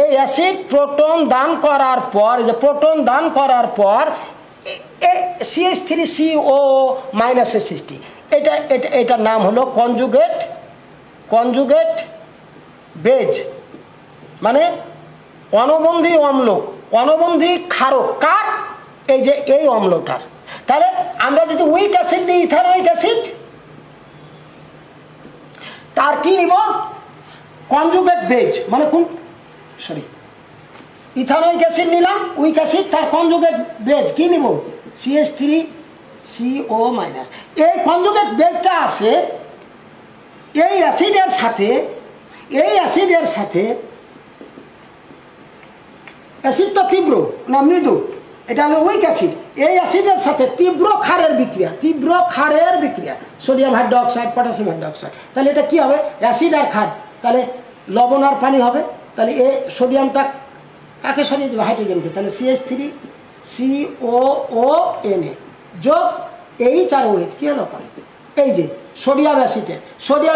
এই অ্যাসিড প্রোটন দান করার পর, যে প্রোটন দান করার পর CH3CO মাইনাসের সৃষ্টি, এটার নাম হলো কনজুগেট বেজ, মানে অণুবন্ধী অম্ল, অণুবন্ধী ক্ষারক কার, এই যে এই অম্লটার। তাহলে আমরা যদি উইক অ্যাসিড নিই, ইথানোইক অ্যাসিড, তার কি নিব, কনজুগেট বেজ, মানে কোন ইথানোইক অ্যাসিড নিলাম উইক অ্যাসিড, তার কনজুগেট বেজ কি নিব, CH3CO মাইনাস। এই কনজুগেট বেজটা আছে এই অ্যাসিডের সাথে, এই অ্যাসিডের সাথে, অ্যাসিড তো তীব্র না মৃদু, এটা হলো উইক অ্যাসিড, এই অ্যাসিডের সাথে তীব্র ক্ষারের বিক্রিয়া, সোডিয়াম হাইড্রোক্সাইড, পটাশিয়াম হাইড্রোক্সাইড। তাহলে এটা কি হবে, অ্যাসিড আর ক্ষার, তাহলে লবণ আর পানি হবে। তাহলে এই সোডিয়ামটা কাকে সরিয়ে দেবে, হাইড্রোজেনকে, তাহলে CH3COONA যোগ H আর OH কি হলো, এই যে সোডিয়াম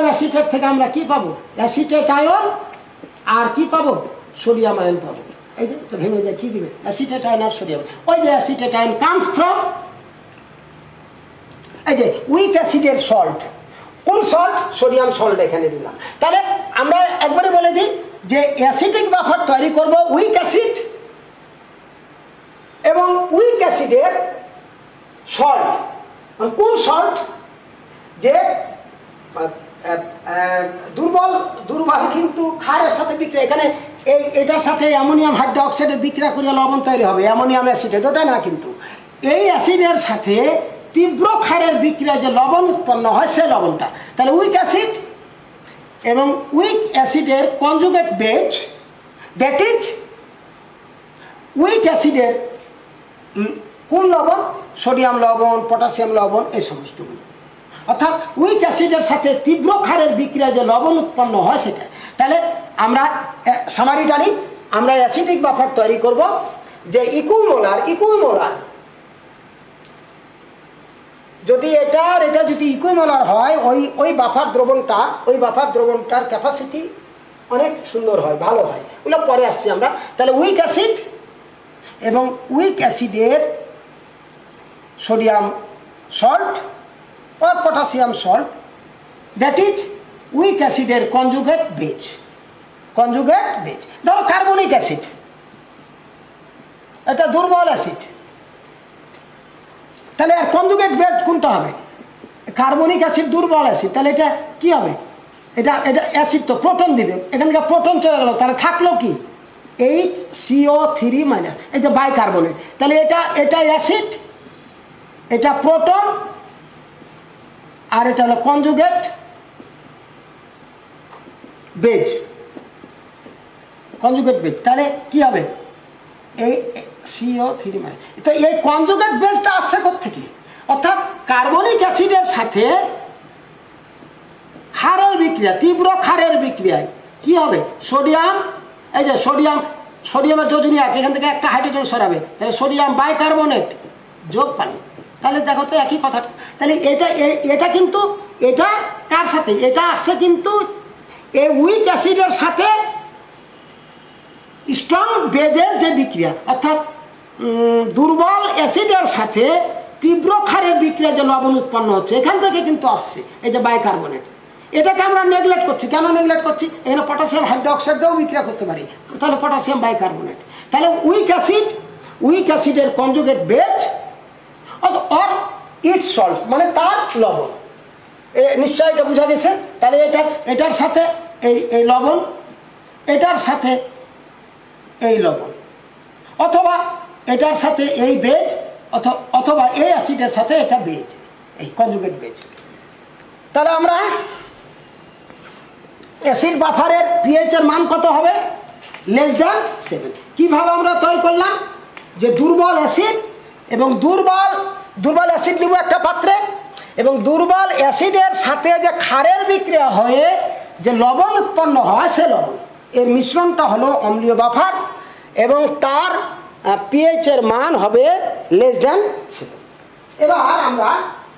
অ্যাসিটেট থেকে আমরা কি পাবো, অ্যাসিটেট আয়ন আর কি পাবো, সোডিয়াম আয়ন পাবো। এই যে ভেঙে যায়, কি দিবে, অ্যাসিটেট আয়ন আর সোডিয়াম। ওই যে অ্যাসিটেট আয়ন কামস ফ্রম এই যে উইক অ্যাসিডের সল্ট, কোন সল্ট, সোডিয়াম সল্ট এখানে দিলাম। তাহলে আমরা একবারে বলে দিই যে অ্যাসিটিক বাফার তৈরি করব উইক অ্যাসিড এবং উইক অ্যাসিডের সল্ট, কোন সল্ট, যে দুর্বল কিন্তু ক্ষারের সাথে বিক্রিয়া, এখানে এটার সাথে অ্যামোনিয়াম হাইড্রোক্সাইডের বিক্রিয়া করে লবণ তৈরি হবে, অ্যামোনিয়াম অ্যাসিডেট, ওটা না, কিন্তু এই অ্যাসিডের সাথে তীব্র ক্ষারের বিক্রিয়া যে লবণ উৎপন্ন হয় সেই লবণটা। তাহলে উইক অ্যাসিড এবং উইক অ্যাসিডের conjugate base, that is weak অ্যাসিডের কোন লবণ, সোডিয়াম লবণ, পটাশিয়াম লবণ, এই সমস্তগুলো। অর্থাৎ উইক অ্যাসিডের সাথে তীব্র ক্ষারের বিক্রিয়া যে লবণ উৎপন্ন হয় সেটা। তাহলে আমরা সামারি জানি, আমরা অ্যাসিডিক বাফার তৈরি করব যে ইকুইমোলার যদি এটা যদি ইকুইমোলার হয়, ওই বাফার দ্রবণটার ক্যাপাসিটি অনেক সুন্দর হয়, ভালো হয়, ওগুলো পরে আসছি আমরা। তাহলে উইক অ্যাসিড এবং উইক অ্যাসিডের sodium salt or potassium salt, that is weak acid এর conjugate base, ধরো কার্বনিক অ্যাসিড, এটা দুর্বল অ্যাসিড, তাহলে আর কনজুগেট বেজ কোনটা হবে, কার্বনিক অ্যাসিড দুর্বল অ্যাসিড, তাহলে এটা কি হবে, এটা অ্যাসিড তো প্রোটন দিবে, এখানকার প্রোটন চলে গেল, তাহলে থাকলো কি HCO3 মাইনাস, এই যে বাইকার্বনেট। তাহলে এটা অ্যাসিড, এটা প্রোটন, আর এটা হলো কনজুগেট বেজ, তাহলে কি হবে, এই CO3 মাইনাস। তো এই কনজুগেট বেজটা আসছে কোত্থেকে, অর্থাৎ কার্বনিক অ্যাসিডের সাথে ক্ষারের বিক্রিয়া, তীব্র ক্ষারের বিক্রিয়ায় কি হবে, সোডিয়াম, এই যে সোডিয়ামের যোজনী এক, এখান থেকে একটা হাইড্রোজেন সরাবে, তাহলে সোডিয়াম বাইকার্বনেট যোগ পানি। তাহলে দেখো তো একই কথা। তাহলে এটা কিন্তু এটা কার সাথে, এটা আসছে কিন্তু এই উইক অ্যাসিডের সাথে স্ট্রং বেজের যে বিক্রিয়া, অর্থাৎ দুর্বল অ্যাসিডের সাথে তীব্র ক্ষারের বিক্রিয়া যে লবণ উৎপন্ন হচ্ছে, এখান থেকে কিন্তু আসছে এই যে বাইকার্বনেট। এটাকে আমরা নেগলেক্ট করছি, কেন নেগলেক্ট করছি, এখানে পটাশিয়াম হাইড্রোক্সাইড দিয়েও বিক্রিয়া করতে পারি, তাহলে পটাশিয়াম বাইকার্বনেট। তাহলে উইক অ্যাসিডের conjugate base or its salt, মানে তার লবণ, নিশ্চয় এটা বোঝা গেছে। তাহলে এটার সাথে এই লবণ, এটার সাথে এই লবণ, অথবা এটার সাথে এই বেজ, অথবা এই অ্যাসিডের সাথে এটা বেজ, এই কনজুগেট বেজ। তাহলে আমরা অ্যাসিড বাফারের পিএইচ এর মান কত হবে? <7। কিভাবে আমরা তৈরি করলাম? যে দুর্বল অ্যাসিড এবং দুর্বল অ্যাসিড নিব একটা পাত্রে, এবং দুর্বল অ্যাসিডের সাথে যে ক্ষারের বিক্রিয়া হয়ে যে লবণ উৎপন্ন হয়, সে লবণ এর মিশ্রণটা হলো অম্লীয় বাফার, এবং তার পিএইচ এর মান হবে <7। এবার আমরা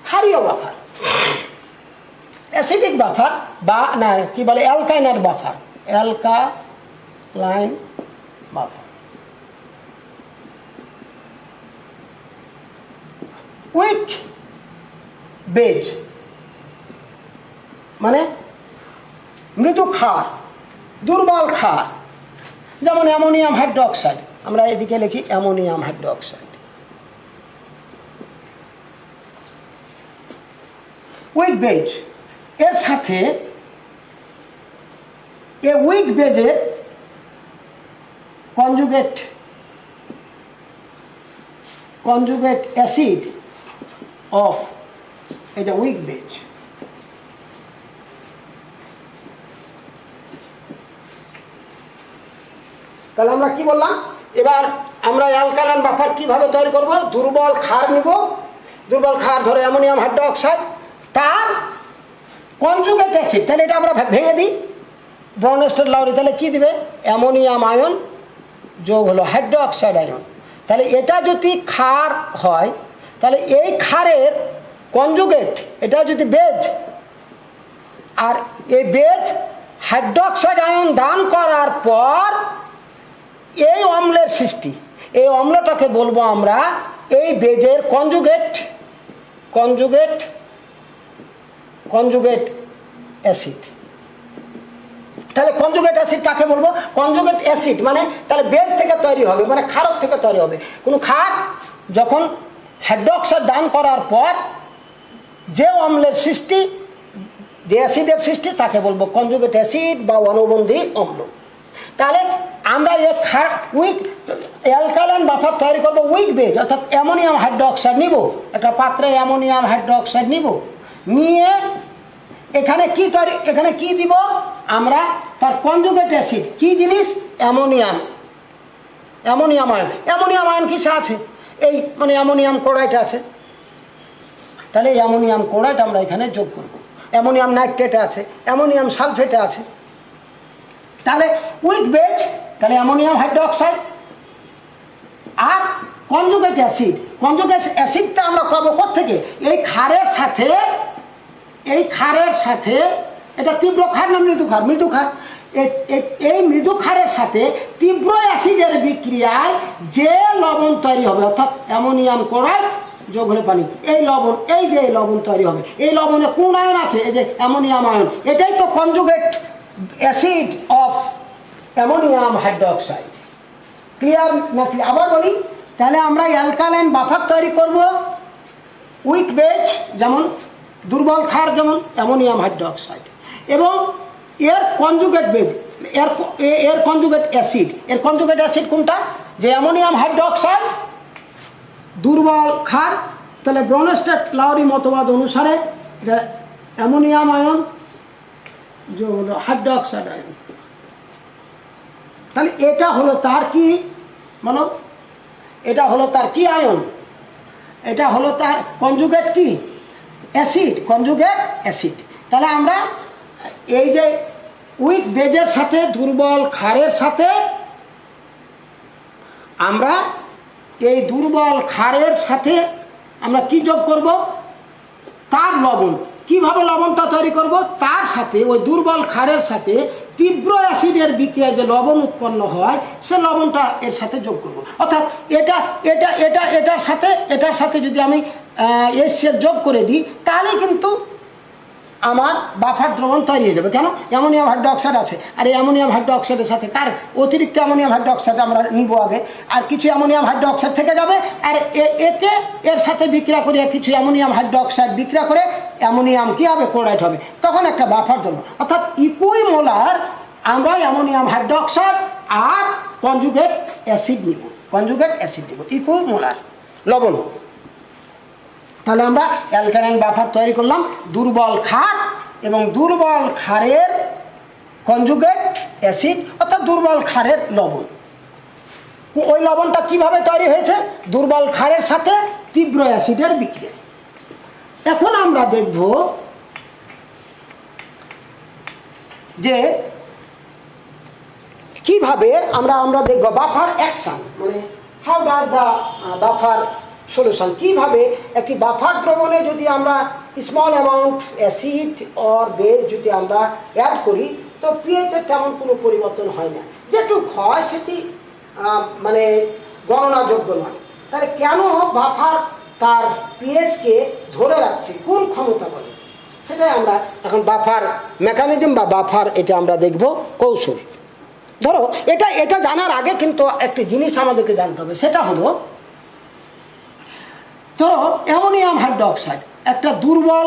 ক্ষারীয় বাফার, অ্যাসিডিক বাফার বা না কি বলে অ্যালকাইনার buffer, alkaline buffer, weak base মানে মৃদু ক্ষার, দুর্বল ক্ষার, যেমন অ্যামোনিয়াম হাইড্রোক্সাইড, আমরা এদিকে লিখি অ্যামোনিয়াম হাইড্রোক্সাইড। উইক বেজ এর সাথে এই উইক বেজের কনজুগেট অ্যাসিড অফ এটা উইক বেজ, তাহলে আমরা কি বললাম? এবার আমরা অ্যালকালাইন বাফার কিভাবে তৈরি করব? দুর্বল ক্ষার নিব, দুর্বল ক্ষার ধরে অ্যামোনিয়াম হাইড্রোক্সাইড, তার কনজুগেট অ্যাসিড, তাহলে এটা আমরা ভেঙে দিই, ব্রনস্টেড লাউরি, তাহলে কি দিবে? অ্যামোনিয়াম আয়ন যোগ হলো হাইড্রোক্সাইড আয়ন। তাহলে এটা যদি ক্ষার হয়, তাহলে এই ক্ষারের কনজুগেট, এটা যদি বেজ, আর এই বেজ হাইড্রোক্সাইড আয়ন দান করার পর এই অম্লের সৃষ্টি, এই অম্লটাকে বলবো আমরা এই বেজের কনজুগেট অ্যাসিড। তাহলে কনজুগেট অ্যাসিড কাকে বলবো? কনজুগেট অ্যাসিড মানে তাহলে বেজ থেকে তৈরি হবে, মানে ক্ষারক থেকে তৈরি হবে। কোন ক্ষার যখন হাইড্রোক্সাইড দান করার পর যে অম্লের সৃষ্টি, যে অ্যাসিডের সৃষ্টি, তাকে বলবো কনজুগেট অ্যাসিড বা অনুবন্ধী অম্ল। তাহলে আমরা উইক অ্যালকালাইন বাফার তৈরি করবো উইক বেজ, অর্থাৎ অ্যামোনিয়াম হাইড্রোক্সাইড নিব, একটা পাত্রে অ্যামোনিয়াম হাইড্রোক্সাইড নিব, নিয়ে এখানে কি দিব আমরা? তার কনজুগেট অ্যাসিড। কি জিনিস? Ammonium ion. অ্যামোনিয়াম আয়ন কিসে আছে? এই মানে অ্যামোনিয়াম ক্লোরাইড আছে, তাহলে এই অ্যামোনিয়াম ক্লোরাইড আমরা এখানে যোগ করব। অ্যামোনিয়াম নাইট্রেটে আছে, অ্যামোনিয়াম সালফেটে আছে। তাহলে উইক বেজ, তাহলে অ্যামোনিয়াম হাইড্রোক্সাইড আর কনজুগেট অ্যাসিড। কনজুগেট অ্যাসিডটা আমরা পাবো কোত্থেকে? এই ক্ষারের সাথে, এটা তীব্র ক্ষার না মৃদু ক্ষার? মৃদু ক্ষার। এই মৃদু ক্ষারের সাথে তীব্র অ্যাসিডের বিক্রিয়ায় যে লবণ তৈরি হবে, অর্থাৎ অ্যামোনিয়াম ক্লোরাইড যোগ হলে পানি, এই লবণ তৈরি হবে। এই লবণে কোন আয়ন আছে? এই যে অ্যামোনিয়াম আয়ন। এটাই তো conjugate acid of ammonium hydroxide. Clear নাকি? আবার বলি, তাহলে আমরা অ্যালকালাইন বাফার তৈরি করব উইক বেজ, যেমন দুর্বল ক্ষার, যেমন অ্যামোনিয়াম হাইড্রোক্সাইড, এবং এর কনজুগেট বেজ, এর কনজুগেট অ্যাসিড। এর কনজুগেট অ্যাসিড কোনটা? যে অ্যামোনিয়াম হাইড্রোক্সাইড, দুর্বল ক্ষার, তাহলে ব্রনস্টেড লাউরি মতবাদ অনুসারে এটা অ্যামোনিয়াম আয়ন যোগ হলো হাইড্রোক্সাইড আয়ন। তাহলে এটা হলো তার কি মানে? এটা হলো তার কি আয়ন? এটা হলো তার কনজুগেট কি অ্যাসিড, কনজুগেট অ্যাসিড। তাহলে আমরা এই যে উইক বেজের সাথে দুর্বল ক্ষারের সাথে আমরা এই দুর্বল ক্ষারের সাথে আমরা কি যোগ করব? তার লবণ। কিভাবে লবণটা তৈরি করব? তার সাথে ওই দুর্বল ক্ষারের সাথে তীব্র অ্যাসিডের বিক্রিয়ায় যে লবণ উৎপন্ন হয়, সে লবণটা এর সাথে যোগ করব। অর্থাৎ এটার সাথে যদি আমি HCl যোগ করে দিই, তাহলে কিন্তু আমার বাফার দ্রবণ তৈরি হয়ে যাবে। কেন? অ্যামোনিয়াম হাইড্রোক্সাইড আছে, আর এই অ্যামোনিয়াম হাইড্রোক্সাইডের সাথে কার অতিরিক্ত অ্যামোনিয়াম হাইড্রোক্সাইড আমরা নিব আগে, আর কিছু অ্যামোনিয়াম হাইড্রোক্সাইড থেকে যাবে, আর এর সাথে বিক্রিয়া করে কিছু অ্যামোনিয়াম হাইড্রোক্সাইড বিক্রিয়া করে অ্যামোনিয়াম কি হবে, ক্লোরাইড হবে, তখন একটা বাফার ধরবো। অর্থাৎ ইকুইমোলার আমরা অ্যামোনিয়াম হাইড্রোক্সাইড আর কনজুগেট অ্যাসিড নিব, কনজুগেট অ্যাসিড নিব, ইকুইমোলার লবণ। তাহলে আমরা অ্যালকালাইন বাফার তৈরি করলাম, দুর্বল ক্ষার এবং দুর্বল ক্ষারের কনজুগেট অ্যাসিড অর্থাৎ দুর্বল ক্ষারের লবণ। ওই লবণটা কিভাবে তৈরি হয়েছে, দুর্বল ক্ষারের সাথে তীব্র অ্যাসিডের বিক্রিয়া। এখন আমরা দেখব যে কিভাবে আমরা দেখব বাফার অ্যাকশন, মানে how does the buffer solution, কিভাবে একটি বাফার দ্রবণে যদি আমরা small amount acid or base যদি আমরা অ্যাড করি তো পিএইচ এর তেমন কোনো পরিবর্তন হয় না, যেটুক হয় সেটি মানে গণনাযোগ্য নয়। তাহলে কেন বাফার তার পিএইচকে ধরে রাখছে, কোন ক্ষমতা বলে, সেটাই আমরা এখন বাফার মেকানিজম বা বাফার এটা আমরা দেখব কৌশল। ধরো এটা জানার আগে কিন্তু একটি জিনিস আমাদেরকে জানতে হবে, সেটা হলো ধরো অ্যামোনিয়াম হাইড্রোক্সাইড একটা দুর্বল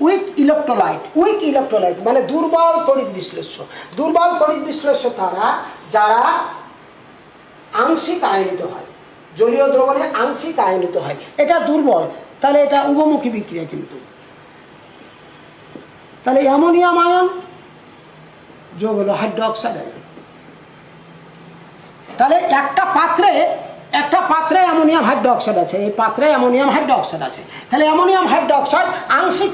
উইক ইলেকট্রোলাইট মানে দুর্বল তড়িৎ বিশ্লেষ্য। দুর্বল তড়িৎ বিশ্লেষ্য তারা যারা আংশিক আয়নিত হয়, জলীয় দ্রবণে আংশিক আয়নিত হয়, এটা দুর্বল। তাহলে এটা উভমুখী বিক্রিয়া কিন্তু। তাহলে অ্যামোনিয়াম আয়ন যোগ হলো হাইড্রোক্সাইড আয়ন। তাহলে একটা পাত্রে অ্যামোনিয়াম হাইড্রোক্সাইড আছে, এই পাত্রে অ্যামোনিয়াম হাইড্রোক্সাইড আছে। তাহলে অ্যামোনিয়াম হাইড্রোক্সাইড আংশিক,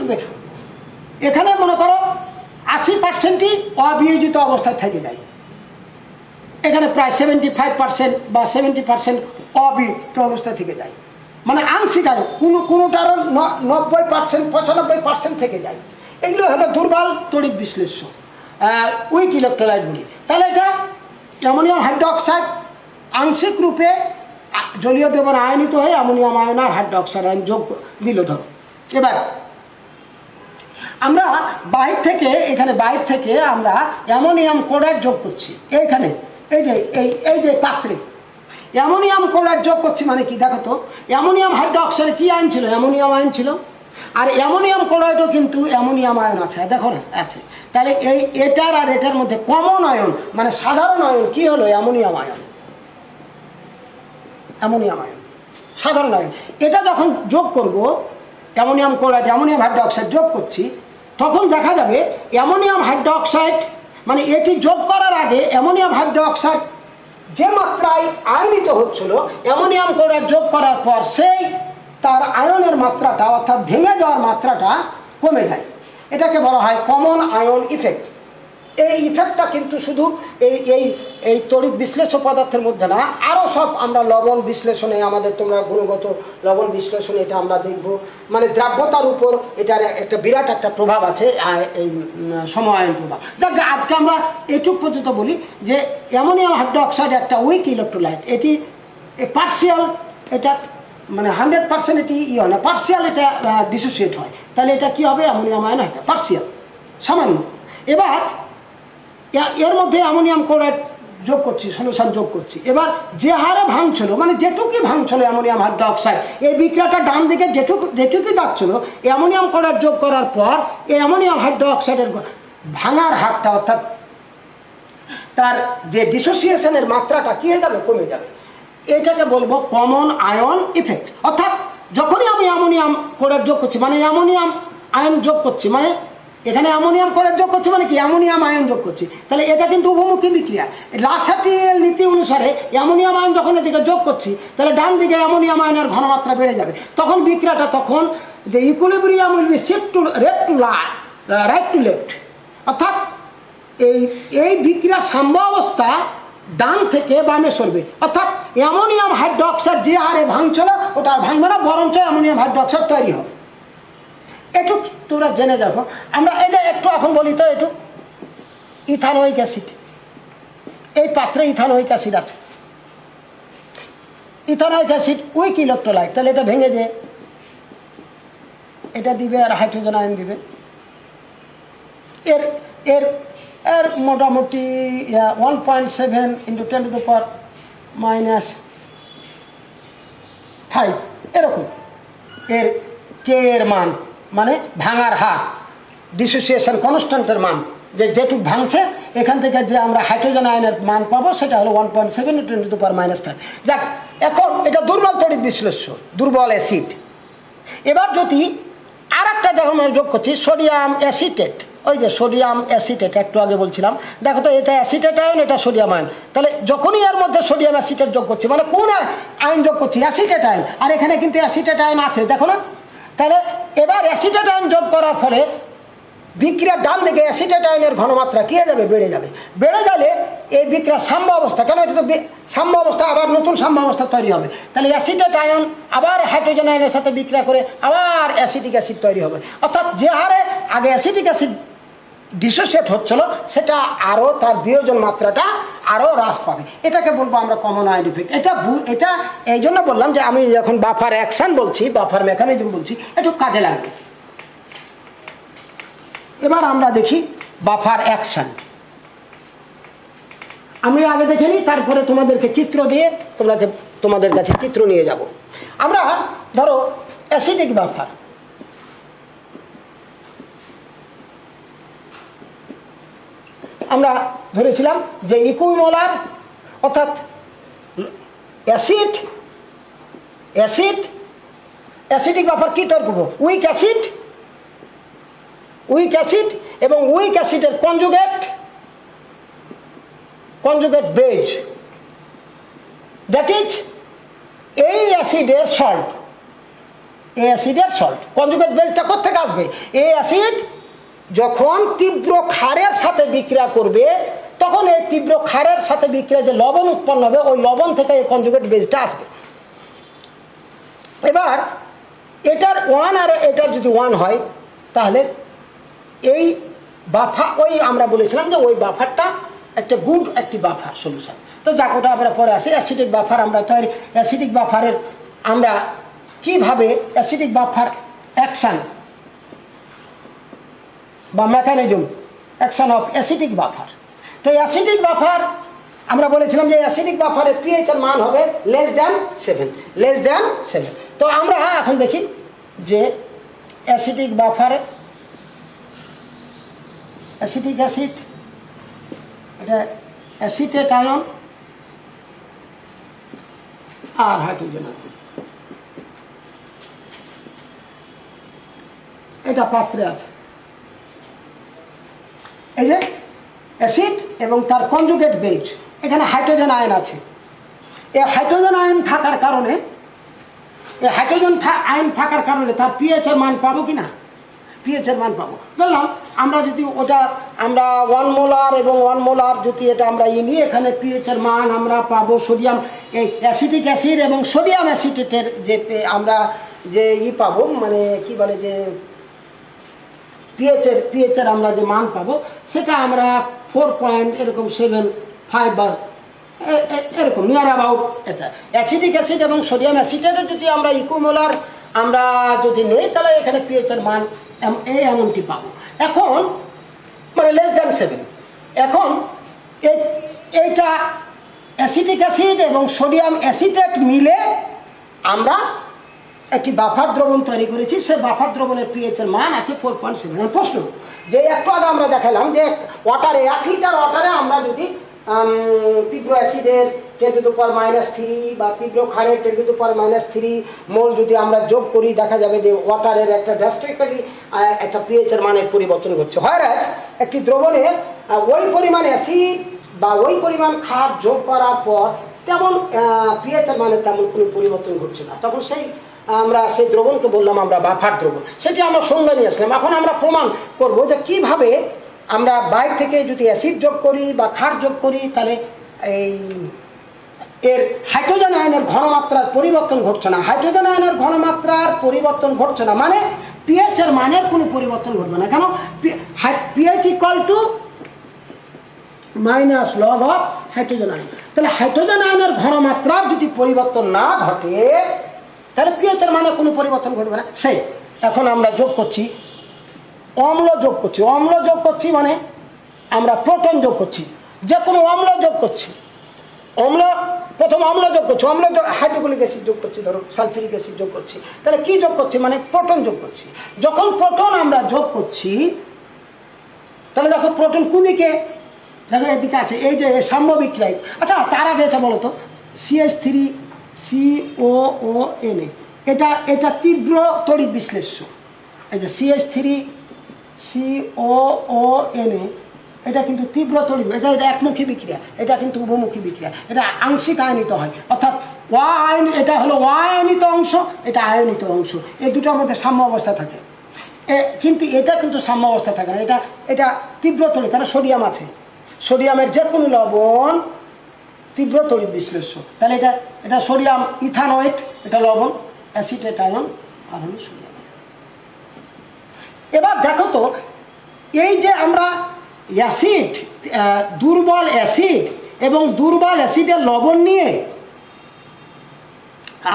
এখানে মনে করো 80%ই অবিয়োজিত অবস্থায় থেকে যায়, এখানে প্রায় 75% বা 70% অবিয়োজিত অবস্থায় থেকে যায়, মানে আংশিক আয়ন, কোনোটারও 90% 95% থেকে যায়। এগুলো হলো দুর্বল তড়িৎ বিশ্লেষ্য, উইক ইলেকট্রোলাইট বলি। তাহলে এটা অ্যামোনিয়াম হাইড্রোক্সাইড আংশিক রূপে জলীয় দ্রবণ আয়নিত হয়ে অ্যামোনিয়াম আয়ন আর হাইড্রোক্সাইড আয়ন যোগ দিল। ধরো এবার আমরা বাইরে থেকে আমরা অ্যামোনিয়াম ক্লোরাইড যোগ করছি, এইখানে এই যে পাত্রে অ্যামোনিয়াম ক্লোরাইড যোগ করছি। মানে কি দেখো তো, অ্যামোনিয়াম হাইড্রোক্সাইড কি আয়ন ছিল, অ্যামোনিয়াম আয়ন ছিল, আর অ্যামোনিয়াম ক্লোরাইডও কিন্তু অ্যামোনিয়াম আয়ন আছে, দেখো না আছে। তাহলে এটার আর এটার মধ্যে কমন আয়ন মানে সাধারণ আয়ন কি হলো, অ্যামোনিয়াম আয়ন সাধারণ আয়ন। এটা যখন যোগ করব অ্যামোনিয়াম ক্লোরাইড অ্যামোনিয়াম হাইড্রোক্সাইড যোগ করছি, তখন দেখা যাবে অ্যামোনিয়াম হাইড্রোক্সাইড মানে এটি যোগ করার আগে অ্যামোনিয়াম হাইড্রোক্সাইড যে মাত্রায় আয়নিত হচ্ছিল, অ্যামোনিয়াম ক্লোরাইড যোগ করার পর সেই তার আয়নের মাত্রাটা অর্থাৎ ভেঙে যাওয়ার মাত্রাটা কমে যায়। এটাকে বলা হয় কমন আয়ন ইফেক্ট। এই ইফেক্টটা কিন্তু শুধু এই তড়িৎ বিশ্লেষ্য পদার্থের মধ্যে না, আরও সব আমরা লবণ বিশ্লেষণে আমাদের তোমরা গুণগত লবণ বিশ্লেষণে এটা আমরা দেখব, মানে দ্রাব্যতার উপর এটার একটা বিরাট একটা প্রভাব আছে, এই সমআয়ন প্রভাব। যাক আজকে আমরা এটুক পর্যন্ত বলি যে অ্যামোনিয়াম হাইড্রোক্সাইড একটা উইক ইলেকট্রোলাইট, এটি পার্সিয়াল, এটা মানে 100% এটি হয় না, পার্সিয়াল এটা ডিসোসিয়েট হয়। তাহলে এটা কি হবে, অ্যামোনিয়াম আয়ন একটা পার্সিয়াল সামান্য। এবার এর মধ্যে অ্যামোনিয়াম ক্লোরাইড যোগ করছি, সলিউশন যোগ করছি। এবার যে হারে ভাঙছিল মানে যেটুকুই ভাঙছিল অ্যামোনিয়াম হাইড্রোক্সাইড, এই বিক্রিয়াটা ডান দিকে যেটুকুই যাচ্ছিল, অ্যামোনিয়াম ক্লোরাইড যোগ করার পর এই অ্যামোনিয়াম হাইড্রোক্সাইডের ভাঙার হারটা অর্থাৎ তার যে ডিসোসিয়েশনের মাত্রাটা কি হয়ে যাবে, কমে যাবে। এটাকে বলবো কমন আয়ন ইফেক্ট। অর্থাৎ যখনই আমি অ্যামোনিয়াম ক্লোরাইড যোগ করছি মানে অ্যামোনিয়াম আয়ন যোগ করছি, মানে এখানে অ্যামোনিয়াম ক্লোরাইড যোগ করছি মানে কি অ্যামোনিয়াম আয়ন যোগ করছি, তাহলে এটা কিন্তু উভমুখী বিক্রিয়া। লাসার্টির নীতি অনুসারে অ্যামোনিয়াম আয়ন যখন এদিকে যোগ করছি তাহলে ডান দিকে অ্যামোনিয়াম আয়নের ঘনমাত্রা বেড়ে যাবে, তখন বিক্রিয়াটা তখন যে equilibrium will be shift to right to left. অর্থাৎ এই বিক্রিয়ার সাম্য অবস্থা ডান থেকে বামে সরবে। অর্থাৎ অ্যামোনিয়াম হাইড্রোক্সাইড যে হারে ভাঙছিল ওটা আর ভাঙবে না, বরঞ্চ অ্যামোনিয়াম হাইড্রোক্সাইড তৈরি হবে। একটু তোমরা জেনে যাবো। আমরা এই যে একটু এখন বলি তো, একটু ইথানোয়িক অ্যাসিড, এই পাত্রে ইথানোয়িক অ্যাসিড আছে, ইথানোয়িক অ্যাসিড উইক ইলেকট্রোলাইট। তাহলে এটা ভেঙে যে এটা দিবে আর হাইড্রোজেন আয়ন দিবে, এর এর এর মোটামুটি 1.7 × 10⁻⁵ এরকম এর কে এর মান মানে ভাঙার হার, ডিসোসিয়েশন কনস্ট্যান্টের মান, যে যেটুক ভাঙছে এখান থেকে যে আমরা হাইড্রোজেন আয়নের মান পাবো সেটা হলো 1.7 × 10⁻⁵। যাক, এখন এটা দুর্বল তড়িৎ বিশ্লেষ্য, দুর্বল অ্যাসিড। এবার যদি আর একটা যখন আমরা যোগ করছি সোডিয়াম অ্যাসিটেট, ওই যে সোডিয়াম অ্যাসিটেট একটু আগে বলছিলাম, দেখো তো এটা অ্যাসিটেট আয়ন, এটা সোডিয়াম আয়ন। তাহলে যখনই এর মধ্যে সোডিয়াম অ্যাসিটেট যোগ করছি, মানে কোন আয়ন যোগ করছি? Acetate ion. আর এখানে কিন্তু অ্যাসিটেট আয়ন আছে, দেখো না? তাহলে এবার অ্যাসিটেট আয়ন যোগ করার ফলে বিক্রিয়ার ডান দিকে অ্যাসিটেট আয়নের ঘনমাত্রা কি হয়ে যাবে? বেড়ে যাবে। বেড়ে গেলে এই বিক্রিয়ার সাম্য অবস্থা, কেন এটা তো সাম্য অবস্থা, আবার নতুন সাম্য অবস্থা তৈরি হবে। তাহলে অ্যাসিটেট আয়ন আবার হাইড্রোজেন আয়নের সাথে বিক্রিয়া করে আবার অ্যাসিটিক অ্যাসিড তৈরি হবে। অর্থাৎ যে হারে আগে অ্যাসিটিক অ্যাসিড ডিসোসিয়েট হচ্ছিল সেটা আরও তার বিয়োজন মাত্রাটা আরও হ্রাস পাবে। এটাকে বলবো আমরা কমন আয়ন ইফেক্ট। এটা এই জন্য বললাম যে আমি যখন বাফার অ্যাকশন বলছি, বাফার মেকানিজম বলছি, একটু কাজে লাগবে। এবার আমরা দেখি বাফার অ্যাকশন। আমি আগে দেখে নিই, তারপরে তোমাদেরকে চিত্র দিয়ে তোমাদের কাছে চিত্র নিয়ে যাব। আমরা ধরো অ্যাসিডিক বাফার, আমরা ধরেছিলাম যে ইকুইমোলার, অর্থাৎ অ্যাসিডিক বাফার কি তৈরি করবো? উইক অ্যাসিড এবং উইক অ্যাসিডের কনজুগেট বেজ, দ্যাট ইজ এই অ্যাসিডের সল্ট। কনজুগেট বেজটা কোথেকে আসবে? এই অ্যাসিড যখন তীব্র ক্ষারের সাথে বিক্রিয়া করবে, তখন এই তীব্র ক্ষারের সাথে বিক্রিয়া যে লবণ উৎপন্ন হবে, ওই লবণ থেকে এই কনজুগেট বেজটা আসবে। এবার এটার 1 আর এটার যদি 1 হয়, তাহলে এই বাফার, ওই আমরা বলেছিলাম যে ওই বাফারটা একটা গুড একটি বাফার সলিউশন। তো যাক, ওটা আমরা পরে আসি। অ্যাসিডিক বাফার আমরা তৈরি, অ্যাসিডিক বাফারের আমরা কিভাবে অ্যাসিডিক বাফার অ্যাকশন বা mechanism action of acidic buffer. তো অ্যাসিডিক বাফার আমরা বলেছিলাম যে অ্যাসিডিক বাফারের পিএইচ এর মান হবে <7। তো আমরা এখন দেখি যে অ্যাসিডিক বাফারে অ্যাসিটিক অ্যাসিড, এটা অ্যাসিটেট আয়ন আর হাইড্রোজেন আয়ন, এটা পাত্রে আছে। এই যে অ্যাসিড এবং তার কনজুগেট বেজ, এখানে হাইড্রোজেন আয়ন আছে। এই হাইড্রোজেন আয়ন থাকার কারণে তার পিএইচ এর মান পাবো কি না? পিএইচ এর মান পাবো। বললাম আমরা যদি ওটা আমরা 1 মোলার এবং 1 মোলার যদি এটা আমরা নিই, এখানে পিএইচ এর মান আমরা পাবো সোডিয়াম, এই অ্যাসিটিক অ্যাসিড এবং সোডিয়াম অ্যাসিটেটের যে আমরা যে পাবো, মানে কি বলে যে পিএইচ এর আমরা যে মান পাবো, সেটা আমরা 4.75 বা এরকম নিয়ার অ্যাবাউট। এটা অ্যাসিডিক অ্যাসিড এবং সোডিয়াম অ্যাসিটেটের যদি আমরা ইকুইমোলার আমরা যদি নেই, তাহলে এখানে পিএইচ এর মান এমনটি পাবো। এখন মানে <7। এখন এইটা অ্যাসিটিক অ্যাসিড এবং সোডিয়াম অ্যাসিটেট মিলে আমরা একটি বাফার দ্রবণ তৈরি করেছি। সে বাফার দ্রবণের পিএইচ এর মান আছে 4.7। প্রশ্ন যে একটু আগে আমরা দেখালাম যে ওয়াটারে 1 লিটার ওয়াটারে আমরা যদি তীব্র অ্যাসিডের 10⁻³ বা তীব্র ক্ষারের 10⁻³ মোল যদি আমরা যোগ করি, দেখা যাবে যে ওয়াটারের একটা ড্রাস্টিক্যালি একটা পিএইচ এর মানের পরিবর্তন ঘটছে। হয় একটি দ্রবণে ওই পরিমাণ অ্যাসিড বা ওই পরিমাণ ক্ষার যোগ করার পর তেমন পিএইচ এর মানের তেমন কোনো পরিবর্তন ঘটছে না, তখন আমরা সেই দ্রবণকে বললাম আমরা বাফার দ্রবণ। সেটি আমরা সংজ্ঞা নিয়ে আসলাম। এখন আমরা প্রমাণ করব যে কিভাবে আমরা বাইরে থেকে যদি অ্যাসিড যোগ করি বা ক্ষার যোগ করি, তাহলে এর হাইড্রোজেন আয়নের ঘনমাত্রার পরিবর্তন ঘটছে না। হাইড্রোজেন আয়নের ঘনমাত্রার পরিবর্তন ঘটছে না মানে পিএইচ এর মানের কোনো পরিবর্তন ঘটবে না। কেন? PH - log of hydrogen ion. তাহলে হাইড্রোজেন আয়নের ঘনমাত্রার যদি পরিবর্তন না ঘটে, তাহলে পিএইচ এর মানে কোনো পরিবর্তন ঘটবে না। সেই এখন আমরা যোগ করছি, অম্ল যোগ করছি মানে আমরা প্রোটন যোগ করছি, যে কোনো অম্ল যোগ করছি। অম্ল প্রথম অম্ল যোগ করছি, হাইড্রোক্লোরিক অ্যাসিড যোগ করছি, ধরো সালফিউরিক অ্যাসিড যোগ করছি, তাহলে কি যোগ করছি, মানে প্রোটন যোগ করছি। যখন প্রোটন আমরা যোগ করছি তাহলে দেখো প্রোটন কোনদিকে, দেখো এদিকে আছে, এই যে সাম্য বিক্রিয়া। আচ্ছা তার আগে এটা বলো তো, CH3COONA, এটা তীব্র তড়িৎ বিশ্লেষ্য। এই যে CH3COONA, এটা কিন্তু তীব্র তড়িৎ, এটা একমুখী বিক্রিয়া, এটা কিন্তু উভমুখী বিক্রিয়া, এটা আংশিক আয়নিত হয়, অর্থাৎ এটা হলো অআয়নিত অংশ, এটা আয়নিত অংশ, এই দুটোর মধ্যে সাম্য অবস্থা থাকে। কিন্তু এটা কিন্তু সাম্য অবস্থা থাকে না, এটা তীব্র তড়িৎ, কারণ সোডিয়াম আছে, সোডিয়ামের যে কোনো লবণ তীব্র তড়িৎ বিশ্লেষ্য। তাহলে এটা সোডিয়াম ইথানয়েট, এটা লবণ, অ্যাসিটেট আয়ন, আর হলো সোডিয়াম। এবার দেখো তো, এই যে আমরা অ্যাসিড, দুর্বল অ্যাসিড এবং দুর্বল অ্যাসিডের লবণ নিয়ে